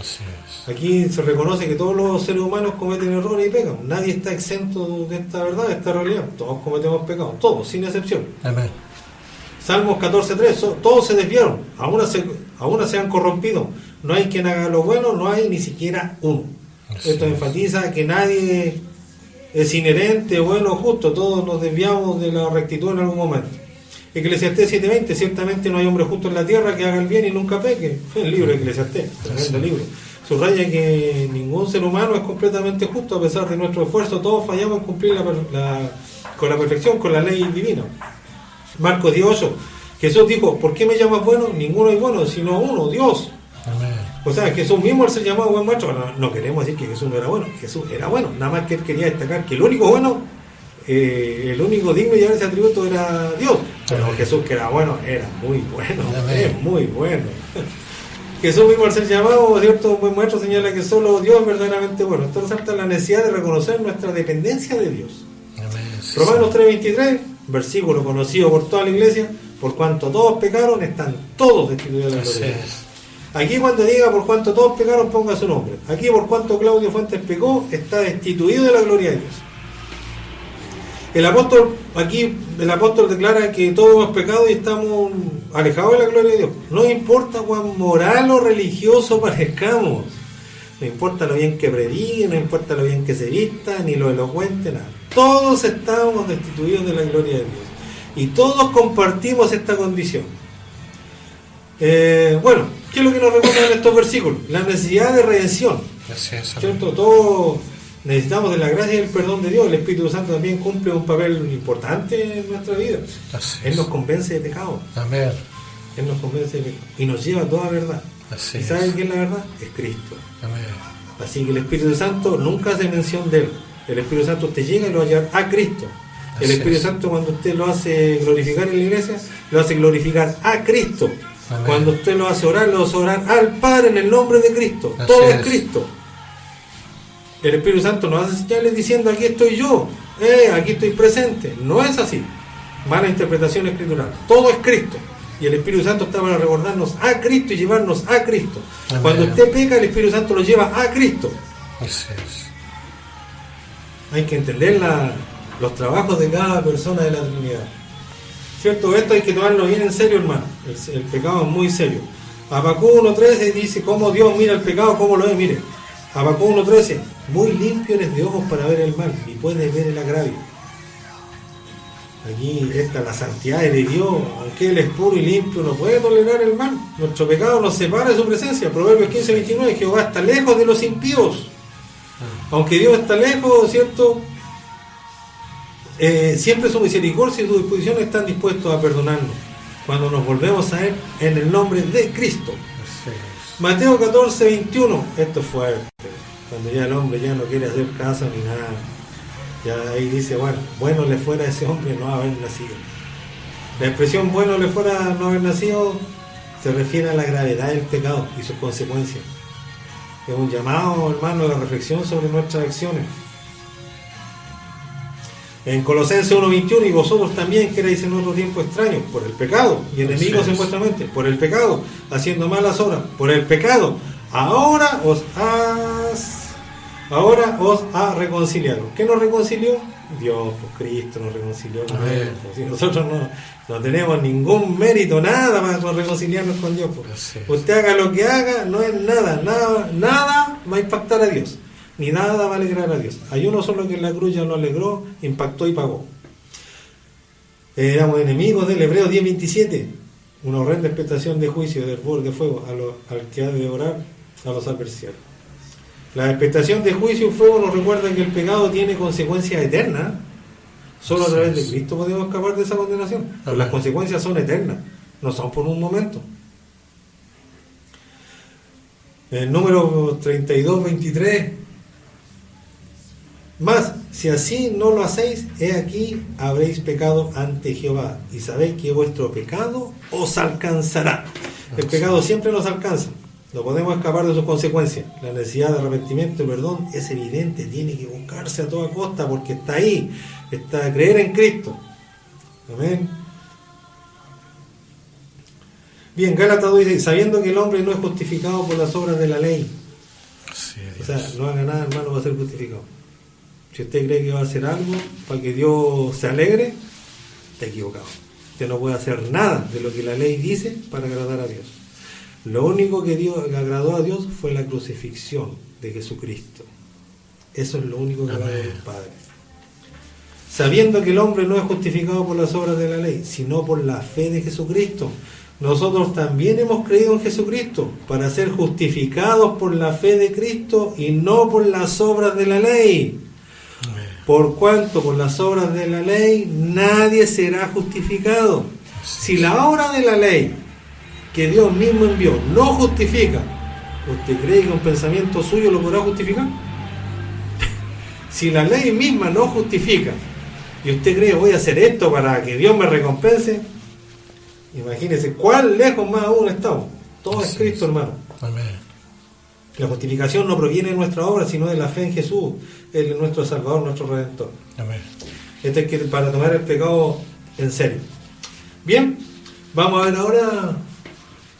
Así es. Aquí se reconoce que todos los seres humanos cometen errores y pecan. Nadie está exento de esta verdad, de esta realidad. Todos cometemos pecados, todos, sin excepción. Amén. Salmos 14:3, todos se desviaron, aún se han corrompido. No hay quien haga lo bueno, no hay ni siquiera uno. Así Esto es. enfatiza que nadie es inherente, bueno o justo. Todos nos desviamos de la rectitud en algún momento. Eclesiastés 7:20, ciertamente no hay hombre justo en la tierra que haga el bien y nunca peque. El libro de Eclesiastés, tremendo libro. Subraya que ningún ser humano es completamente justo. A pesar de nuestro esfuerzo, todos fallamos en cumplir con la perfección, con la ley divina. Marcos 10:8, Jesús dijo: ¿por qué me llamas bueno? Ninguno es bueno, sino uno, Dios. Amén. O sea, Jesús mismo al ser llamado buen maestro, no queremos decir que Jesús no era bueno, Jesús era bueno, nada más que él quería destacar que el único bueno, el único digno de llevar ese atributo era Dios. Pero Jesús, que era bueno, era muy bueno, es muy bueno. Jesús mismo al ser llamado, ¿cierto?, un buen maestro, señala que solo Dios es verdaderamente bueno. Entonces salta la necesidad de reconocer nuestra dependencia de Dios. Romanos 3:23, versículo conocido por toda la iglesia: por cuanto todos pecaron, están todos destituidos de la gloria de Dios. Aquí cuando diga por cuanto todos pecaron, ponga su nombre. Aquí por cuanto Claudio Fuentes pecó, está destituido de la gloria de Dios. El apóstol declara que todos hemos pecado y estamos alejados de la gloria de Dios. No importa cuán moral o religioso parezcamos, no importa lo bien que prediquen, no importa lo bien que se vistan, ni lo elocuente, nada. Todos estamos destituidos de la gloria de Dios. Y todos compartimos esta condición. Bueno, ¿qué es lo que nos recuerdan estos versículos? La necesidad de redención. ¿Cierto? Todos necesitamos de la gracia y el perdón de Dios. El Espíritu Santo también cumple un papel importante en nuestra vida. Él nos convence de pecado. Amén. Él nos convence de pecado y nos lleva a toda verdad. ¿Y saben qué es la verdad? Es Cristo. Amén. Así que el Espíritu Santo nunca hace mención de Él. El Espíritu Santo te llega y lo va a llevar a Cristo. El Espíritu Santo, cuando usted lo hace glorificar en la iglesia, lo hace glorificar a Cristo. Amén. Cuando usted lo hace orar, lo hace orar al Padre en el nombre de Cristo. Todo es Cristo. El Espíritu Santo nos hace señales diciendo: aquí estoy yo, aquí estoy presente. No es así. Mala interpretación escritural. Todo es Cristo. Y el Espíritu Santo está para recordarnos a Cristo y llevarnos a Cristo. Amén. Cuando usted peca, el Espíritu Santo lo lleva a Cristo. Así es. Hay que entender los trabajos de cada persona de la Trinidad. ¿Cierto? Esto hay que tomarlo bien en serio, hermano. El pecado es muy serio. Habacuc 1:13 dice cómo Dios mira el pecado, cómo lo ve. Mire, Habacuc 1:13: muy limpio eres de ojos para ver el mal y puedes ver el agravio. Aquí está la santidad de Dios. Aunque Él es puro y limpio, no puede tolerar el mal. Nuestro pecado nos separa de su presencia. Proverbios 15:29: Jehová está lejos de los impíos. Aunque Dios está lejos, ¿cierto?, siempre su misericordia y su disposición están dispuestos a perdonarnos cuando nos volvemos a Él en el nombre de Cristo. Mateo 14:21, esto es fuerte, cuando ya el hombre ya no quiere hacer caso ni nada. Ya ahí dice: bueno le fuera a ese hombre no haber nacido. La expresión bueno le fuera no haber nacido se refiere a la gravedad del pecado y sus consecuencias. Es un llamado, hermano, a la reflexión sobre nuestras acciones. En Colosenses 1:21: y vosotros también que erais en otro tiempo extraños por el pecado y enemigos en vuestra mente, por el pecado, haciendo malas obras, por el pecado, ahora os ha reconciliado. ¿Qué nos reconcilió? Dios, pues Cristo nos reconcilió con Él. Si nosotros no tenemos ningún mérito, nada para reconciliarnos con Dios. Pues. Usted haga lo que haga, no es nada va a impactar a Dios. Ni nada va a alegrar a Dios. Hay uno solo que en la cruz ya lo alegró, impactó y pagó. Éramos enemigos del Hebreos 10:27. Una horrenda expectación de juicio, de hervor, de fuego al que ha de devorar a los adversarios. La expectación de juicio y fuego nos recuerda que el pecado tiene consecuencias eternas. Solo a través de Cristo podemos escapar de esa condenación. Pero las consecuencias son eternas, no son por un momento. El número 32:23: mas si así no lo hacéis, he aquí habréis pecado ante Jehová, y sabéis que vuestro pecado os alcanzará. El pecado siempre nos alcanza, no podemos escapar de sus consecuencias. La necesidad de arrepentimiento y perdón es evidente, tiene que buscarse a toda costa, porque está ahí, está creer en Cristo. Amén. Bien, Gálatas dice: sabiendo que el hombre no es justificado por las obras de la ley. O sea, no haga nada, hermano, para ser justificado. Si usted cree que va a hacer algo para que Dios se alegre, está equivocado. Usted no puede hacer nada de lo que la ley dice para agradar a Dios. Lo único que agradó a Dios fue la crucifixión de Jesucristo. Eso es lo único que agradó al Padre. Sabiendo que el hombre no es justificado por las obras de la ley, sino por la fe de Jesucristo, nosotros también hemos creído en Jesucristo para ser justificados por la fe de Cristo y no por las obras de la ley. Por cuanto por las obras de la ley nadie será justificado. Si la obra de la ley que Dios mismo envió no justifica, ¿Usted cree que un pensamiento suyo lo podrá justificar? Si la ley misma no justifica y usted cree voy a hacer esto para que Dios me recompense, imagínese cuán lejos más aún estamos. Todo es Cristo, hermano. Amén. La justificación no proviene de nuestra obra, sino de la fe en Jesús, Él es nuestro Salvador, nuestro Redentor. Amén. Este es que para tomar el pecado en serio. Bien, vamos a ver ahora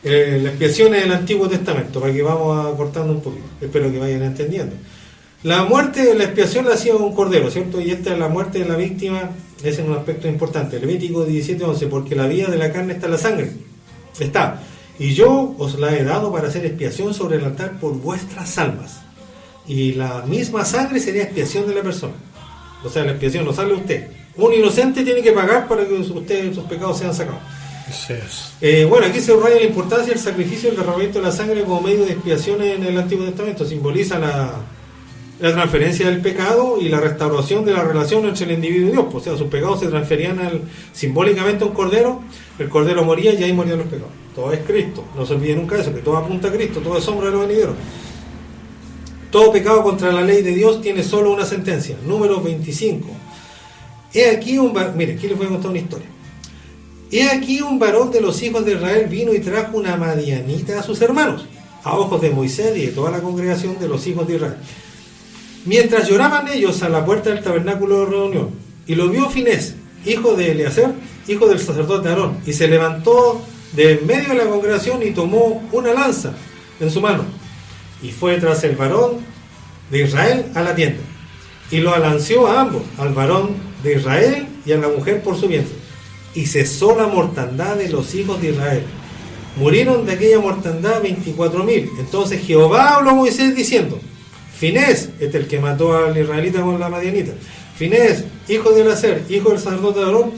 las expiaciones del Antiguo Testamento, para que vamos acortando un poquito. Espero que vayan entendiendo. La muerte, la expiación la hacía un cordero, ¿cierto? Y esta es la muerte de la víctima, es en un aspecto importante. Levítico 17:11, porque la vida de la carne está en la sangre. Está. Y yo os la he dado para hacer expiación sobre el altar por vuestras almas. Y la misma sangre sería expiación de la persona. O sea, la expiación no sale usted. Un inocente tiene que pagar para que sus pecados sean sacados. Así es. Bueno, aquí se subraya la importancia del sacrificio del derramamiento de la sangre como medio de expiación en el Antiguo Testamento. Simboliza la transferencia del pecado y la restauración de la relación entre el individuo y Dios. O sea, sus pecados se transferían simbólicamente a un cordero, el cordero moría y ahí morían los pecados. Todo es Cristo, no se olvide nunca eso, que todo apunta a Cristo, todo es sombra de lo venidero. Todo pecado contra la ley de Dios tiene solo una sentencia. Número 25. He aquí mire, aquí les voy a contar una historia. He aquí un varón de los hijos de Israel vino y trajo una madianita a sus hermanos, a ojos de Moisés y de toda la congregación de los hijos de Israel. Mientras lloraban ellos a la puerta del tabernáculo de reunión, y lo vio Finés, hijo de Eleazar, hijo del sacerdote Aarón, y se levantó de en medio de la congregación y tomó una lanza en su mano, y fue tras el varón de Israel a la tienda, y lo alanceó a ambos, al varón de Israel y a la mujer por su vientre, y cesó la mortandad de los hijos de Israel. Murieron de aquella mortandad 24.000. Entonces Jehová habló a Moisés diciendo: Finés, este es el que mató al israelita con la madianita, Finés, hijo de Eleazar, hijo del sacerdote de Aarón,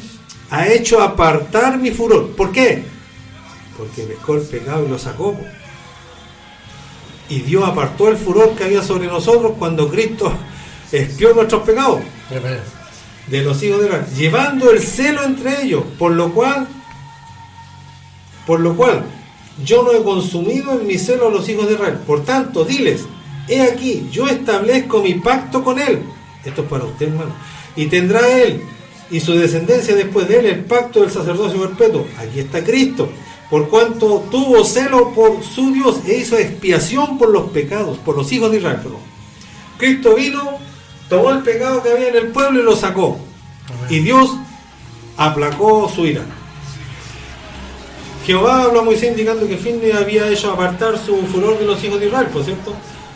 ha hecho apartar mi furor. ¿Por qué? Porque pescó el pecado y lo sacó. Y Dios apartó el furor que había sobre nosotros cuando Cristo expió nuestros pecados. Amén. De los hijos de Israel, llevando el celo entre ellos, por lo cual yo no he consumido en mi celo a los hijos de Israel. Por tanto, diles: he aquí, yo establezco mi pacto con él. Esto es para usted, hermano. Y tendrá él y su descendencia después de él el pacto del sacerdocio perpetuo. Aquí está Cristo. Por cuanto tuvo celo por su Dios e hizo expiación por los pecados, por los hijos de Israel. Perdón. Cristo vino, tomó el pecado que había en el pueblo y lo sacó. Amén. Y Dios aplacó su ira. Jehová habló a Moisés indicando que Finés había hecho apartar su furor de los hijos de Israel, por cierto.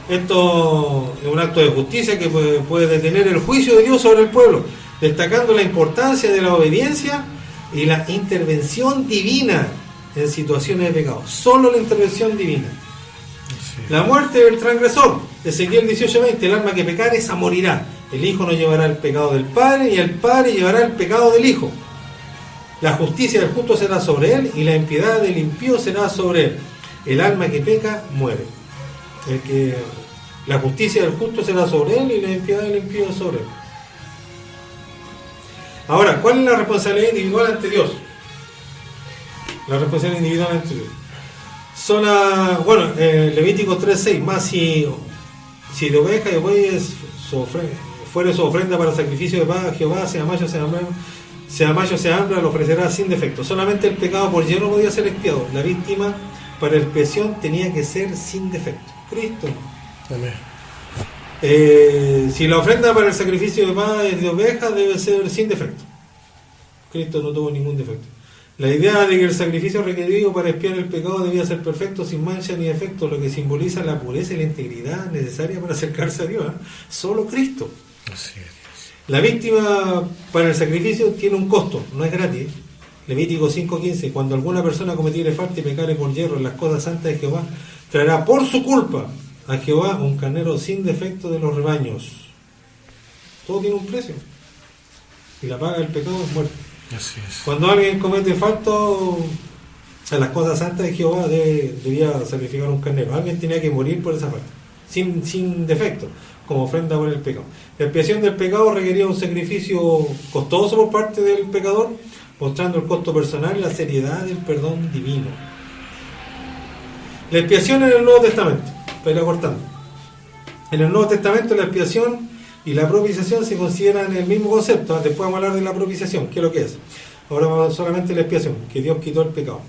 Esto es un acto de justicia que puede detener el juicio de Dios sobre el pueblo, destacando la importancia de la obediencia y la intervención divina en situaciones de pecado. Solo la intervención divina. Sí. La muerte del transgresor, Ezequiel 18:20, el alma que pecare, esa morirá. El hijo no llevará el pecado del padre, y el padre llevará el pecado del hijo. La justicia del justo será sobre él, y la impiedad del impío será sobre él. El alma que peca, muere. La justicia del justo será sobre él, y la impiedad del impío sobre él. Ahora, ¿cuál es la responsabilidad individual ante Dios? La responsabilidad individual ante Dios. Levítico 3:6, más si de oveja y bueyes fuere su ofrenda para sacrificio de paz a Jehová, sea macho, sea hembra, lo ofrecerá sin defecto. Solamente el pecado por yerno podía ser expiado. La víctima para expiación tenía que ser sin defecto. Cristo. Amén. Si la ofrenda para el sacrificio de paz es de oveja, debe ser sin defecto. Cristo no tuvo ningún defecto. La idea de que el sacrificio requerido para expiar el pecado debía ser perfecto, sin mancha ni defecto, lo que simboliza la pureza y la integridad necesaria para acercarse a Dios. Solo Cristo. Así es. La víctima para el sacrificio tiene un costo, no es gratis. Levítico 5:15, cuando alguna persona cometiere falta y pecare por yerro en las cosas santas de Jehová, traerá por su culpa a Jehová un carnero sin defecto de los rebaños. Todo tiene un precio. Y la paga del pecado es muerte. Así es. Cuando alguien comete falta a las cosas santas de Jehová, debía sacrificar un carnero. Alguien tenía que morir por esa falta, sin defecto, como ofrenda por el pecado. La expiación del pecado requería un sacrificio costoso por parte del pecador, mostrando el costo personal y la seriedad del perdón divino. La expiación en el Nuevo Testamento. para ir acortando. En el Nuevo Testamento la expiación y la propiciación se consideran el mismo concepto. Después vamos a hablar de la propiciación, ¿qué es lo que es? Ahora vamos solamente a la expiación, que Dios quitó el pecado,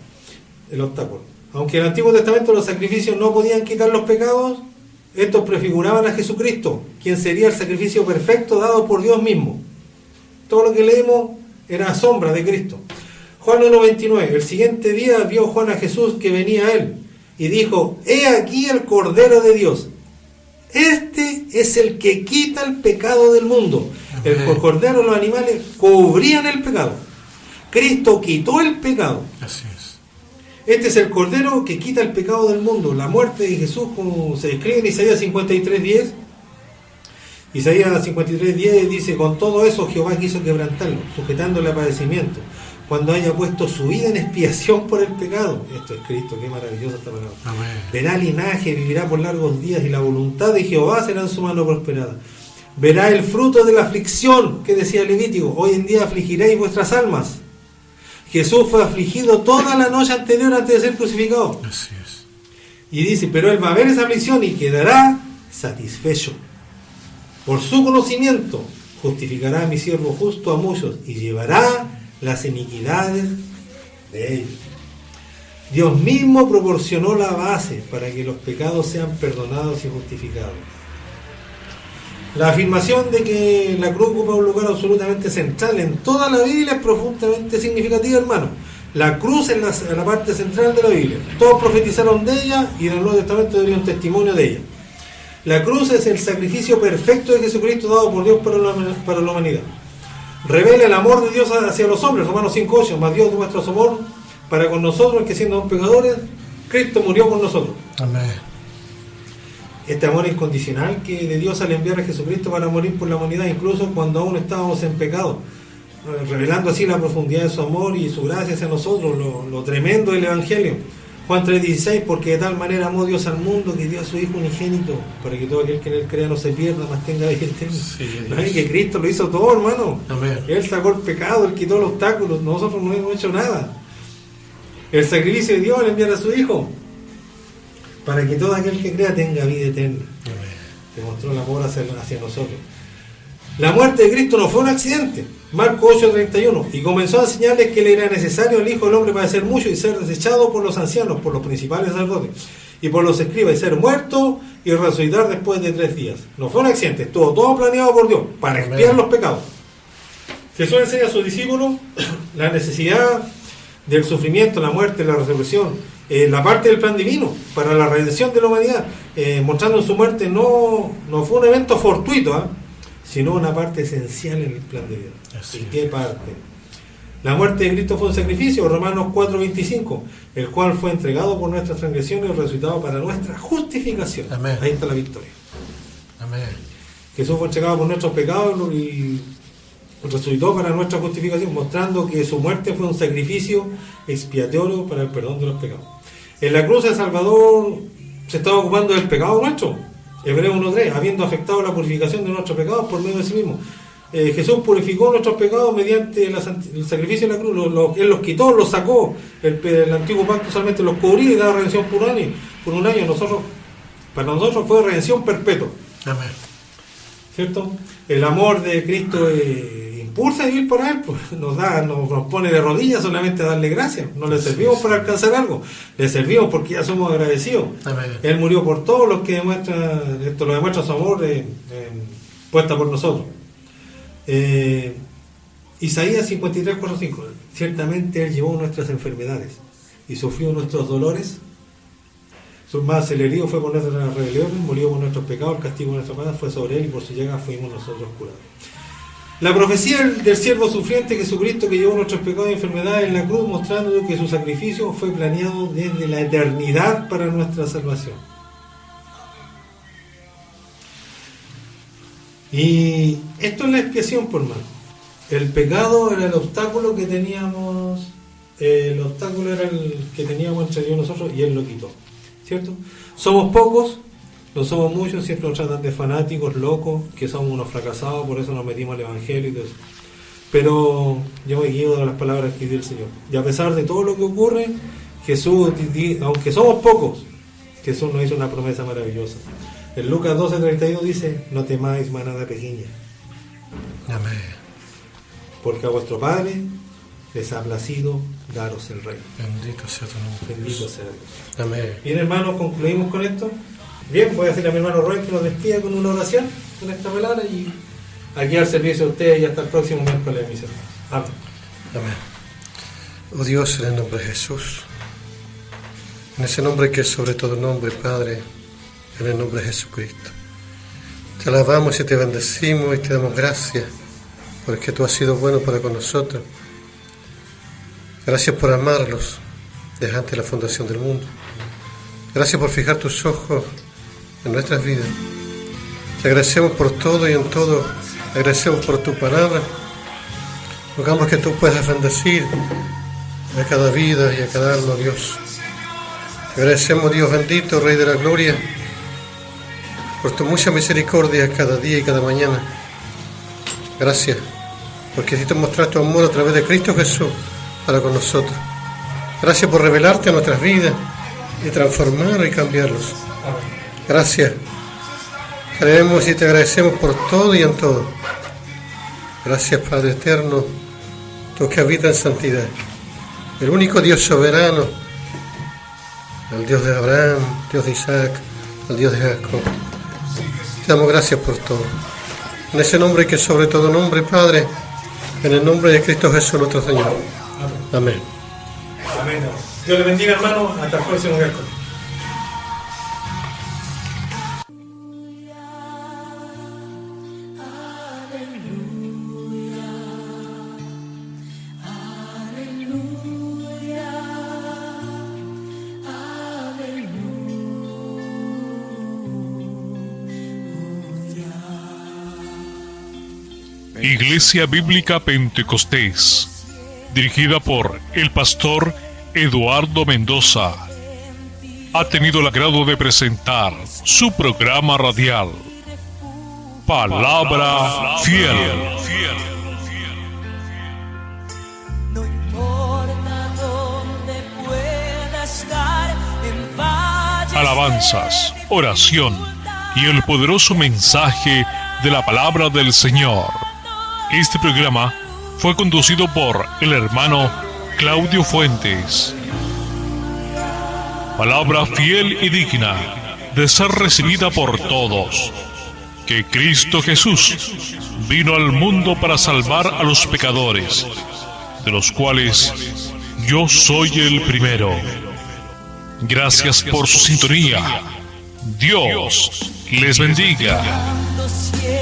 el obstáculo. Aunque en el Antiguo Testamento los sacrificios no podían quitar los pecados, estos prefiguraban a Jesucristo, quien sería el sacrificio perfecto dado por Dios mismo. Todo lo que leemos era sombra de Cristo. Juan 1:29, el siguiente día vio Juan a Jesús que venía a él y dijo: he aquí el Cordero de Dios. Este es el que quita el pecado del mundo. El Cordero, los animales cubrían el pecado. Cristo quitó el pecado. Así es. Este es el Cordero que quita el pecado del mundo. La muerte de Jesús, como se describe en Isaías 53:10. Isaías 53:10 dice: con todo eso Jehová quiso quebrantarlo, sujetándole a padecimiento, cuando haya puesto su vida en expiación por el pecado. Esto es Cristo, qué maravillosa esta palabra. Amén. Verá linaje, vivirá por largos días, y la voluntad de Jehová será en su mano prosperada. Verá el fruto de la aflicción, que decía Levítico: hoy en día afligiréis vuestras almas. Jesús fue afligido toda la noche anterior antes de ser crucificado. Así es. Y dice: pero él va a ver esa aflicción y quedará satisfecho. Por su conocimiento justificará a mi siervo justo a muchos y llevará las iniquidades de ellos. Dios mismo proporcionó la base para que los pecados sean perdonados y justificados. La afirmación de que la cruz ocupa un lugar absolutamente central en toda la Biblia es profundamente significativa, hermano. La cruz es la parte central de la Biblia. Todos profetizaron de ella y en el Nuevo Testamento dieron testimonio de ella. La cruz es el sacrificio perfecto de Jesucristo dado por Dios para la humanidad. Revela el amor de Dios hacia los hombres, Romanos 5:8, más Dios demuestra su amor para con nosotros, que siendo pecadores, Cristo murió por nosotros. Amén. Este amor incondicional que de Dios al enviar a Jesucristo para morir por la humanidad, incluso cuando aún estábamos en pecado, revelando así la profundidad de su amor y su gracia hacia nosotros, lo tremendo del Evangelio. Juan 3:16, porque de tal manera amó Dios al mundo que dio a su Hijo unigénito, para que todo aquel que en él crea no se pierda, mas tenga vida eterna. Sí, ¿No es que Cristo lo hizo todo, hermano? Amén. Él sacó el pecado, Él quitó los obstáculos, nosotros no hemos hecho nada. El sacrificio de Dios al enviar a su Hijo, para que todo aquel que crea tenga vida eterna. Demostró el amor hacia nosotros. La muerte de Cristo no fue un accidente. Marcos 8:31, y comenzó a enseñarles que le era necesario al Hijo del Hombre padecer mucho y ser desechado por los ancianos, por los principales sacerdotes y por los escribas, y ser muerto y resucitar después de 3 días. No fue un accidente, estuvo todo planeado por Dios para expiar los pecados. Jesús enseña a sus discípulos la necesidad del sufrimiento, la muerte, la resurrección, la parte del plan divino para la redención de la humanidad, mostrando en su muerte no fue un evento fortuito, sino una parte esencial en el plan de Dios. ¿En qué parte? La muerte de Cristo fue un sacrificio, Romanos 4:25, el cual fue entregado por nuestras transgresiones y resucitado para nuestra justificación. Amén. Ahí está la victoria. Amén. Jesús fue entregado por nuestros pecados y resucitó para nuestra justificación, mostrando que su muerte fue un sacrificio expiatorio para el perdón de los pecados. En la cruz el Salvador se estaba ocupando del pecado nuestro. Hebreos 1:3, habiendo afectado la purificación de nuestros pecados por medio de sí mismo. Jesús purificó nuestros pecados mediante el sacrificio de la cruz. Él los quitó, los sacó. El antiguo pacto solamente los cubría y daba redención por un año. Para nosotros fue redención perpetua. Amén. ¿Cierto? El amor de Cristo impulsa a vivir para Él, pues, nos pone de rodillas solamente a darle gracias. No le servimos para alcanzar algo, le servimos porque ya somos agradecidos. Amén. Él murió por todos los que esto lo demuestra su amor puesta por nosotros. Isaías 53:4-5, ciertamente Él llevó nuestras enfermedades y sufrió nuestros dolores. Más el herido fue por nuestras rebeliones, murió por nuestros pecados, el castigo de nuestra paz fue sobre Él y por su llaga fuimos nosotros curados. La profecía del siervo sufriente Jesucristo, que llevó nuestros pecados y enfermedades en la cruz, mostrando que su sacrificio fue planeado desde la eternidad para nuestra salvación. Y esto es la expiación, por más. El pecado era el obstáculo que teníamos, entre Dios y nosotros, y Él lo quitó. ¿Cierto? Somos pocos, no somos muchos, siempre nos tratan de fanáticos, locos, que somos unos fracasados, por eso nos metimos al Evangelio y todo eso. Pero yo me guío de las palabras que dio el Señor. Y a pesar de todo lo que ocurre, Jesús, aunque somos pocos, Jesús nos hizo una promesa maravillosa. En Lucas 12:32 dice: no temáis, manada pequeña, Amén. porque a vuestro Padre les ha placido daros el reino. Bendito sea tu nombre. Bendito sea Dios. Amén. Bien, hermanos, concluimos con esto. Bien, voy a decirle a mi hermano Roy que nos despida con una oración, con esta palabra, y aquí al servicio de ustedes y hasta el próximo miércoles, mis hermanos. Amén. Amén. Oh Dios, en el nombre de Jesús, en ese nombre que es sobre todo nombre, Padre, en el nombre de Jesucristo, te alabamos y te bendecimos y te damos gracias porque tú has sido bueno para con nosotros. Gracias por amarlos desde antes de la fundación del mundo. Gracias por fijar tus ojos en nuestras vidas. Te agradecemos por todo y en todo. Agradecemos por tu palabra. Rogamos que tú puedas bendecir a cada vida y a cada alma, Dios. Te agradecemos, Dios bendito, Rey de la Gloria, por tu mucha misericordia cada día y cada mañana. Gracias, porque así te mostras tu amor a través de Cristo Jesús para con nosotros. Gracias por revelarte a nuestras vidas y transformar y cambiarlos. Gracias. Creemos y te agradecemos por todo y en todo. Gracias, Padre eterno, tú que habitas en santidad, el único Dios soberano, el Dios de Abraham, Dios de Isaac, el Dios de Jacob. Te damos gracias por todo. En ese nombre que es sobre todo nombre, Padre, en el nombre de Cristo Jesús nuestro Señor. Amén. Amén. Dios le bendiga, hermano. Hasta el próximo miércoles. Iglesia Bíblica Pentecostés, dirigida por el pastor Eduardo Mendoza, ha tenido el agrado de presentar su programa radial, Palabra Fiel. No importa dónde pueda estar, en valles Alabanzas, oración y el poderoso mensaje de la palabra del Señor. Este programa fue conducido por el hermano Claudio Fuentes. Palabra fiel y digna de ser recibida por todos, que Cristo Jesús vino al mundo para salvar a los pecadores, de los cuales yo soy el primero. Gracias por su sintonía. Dios les bendiga. cielo.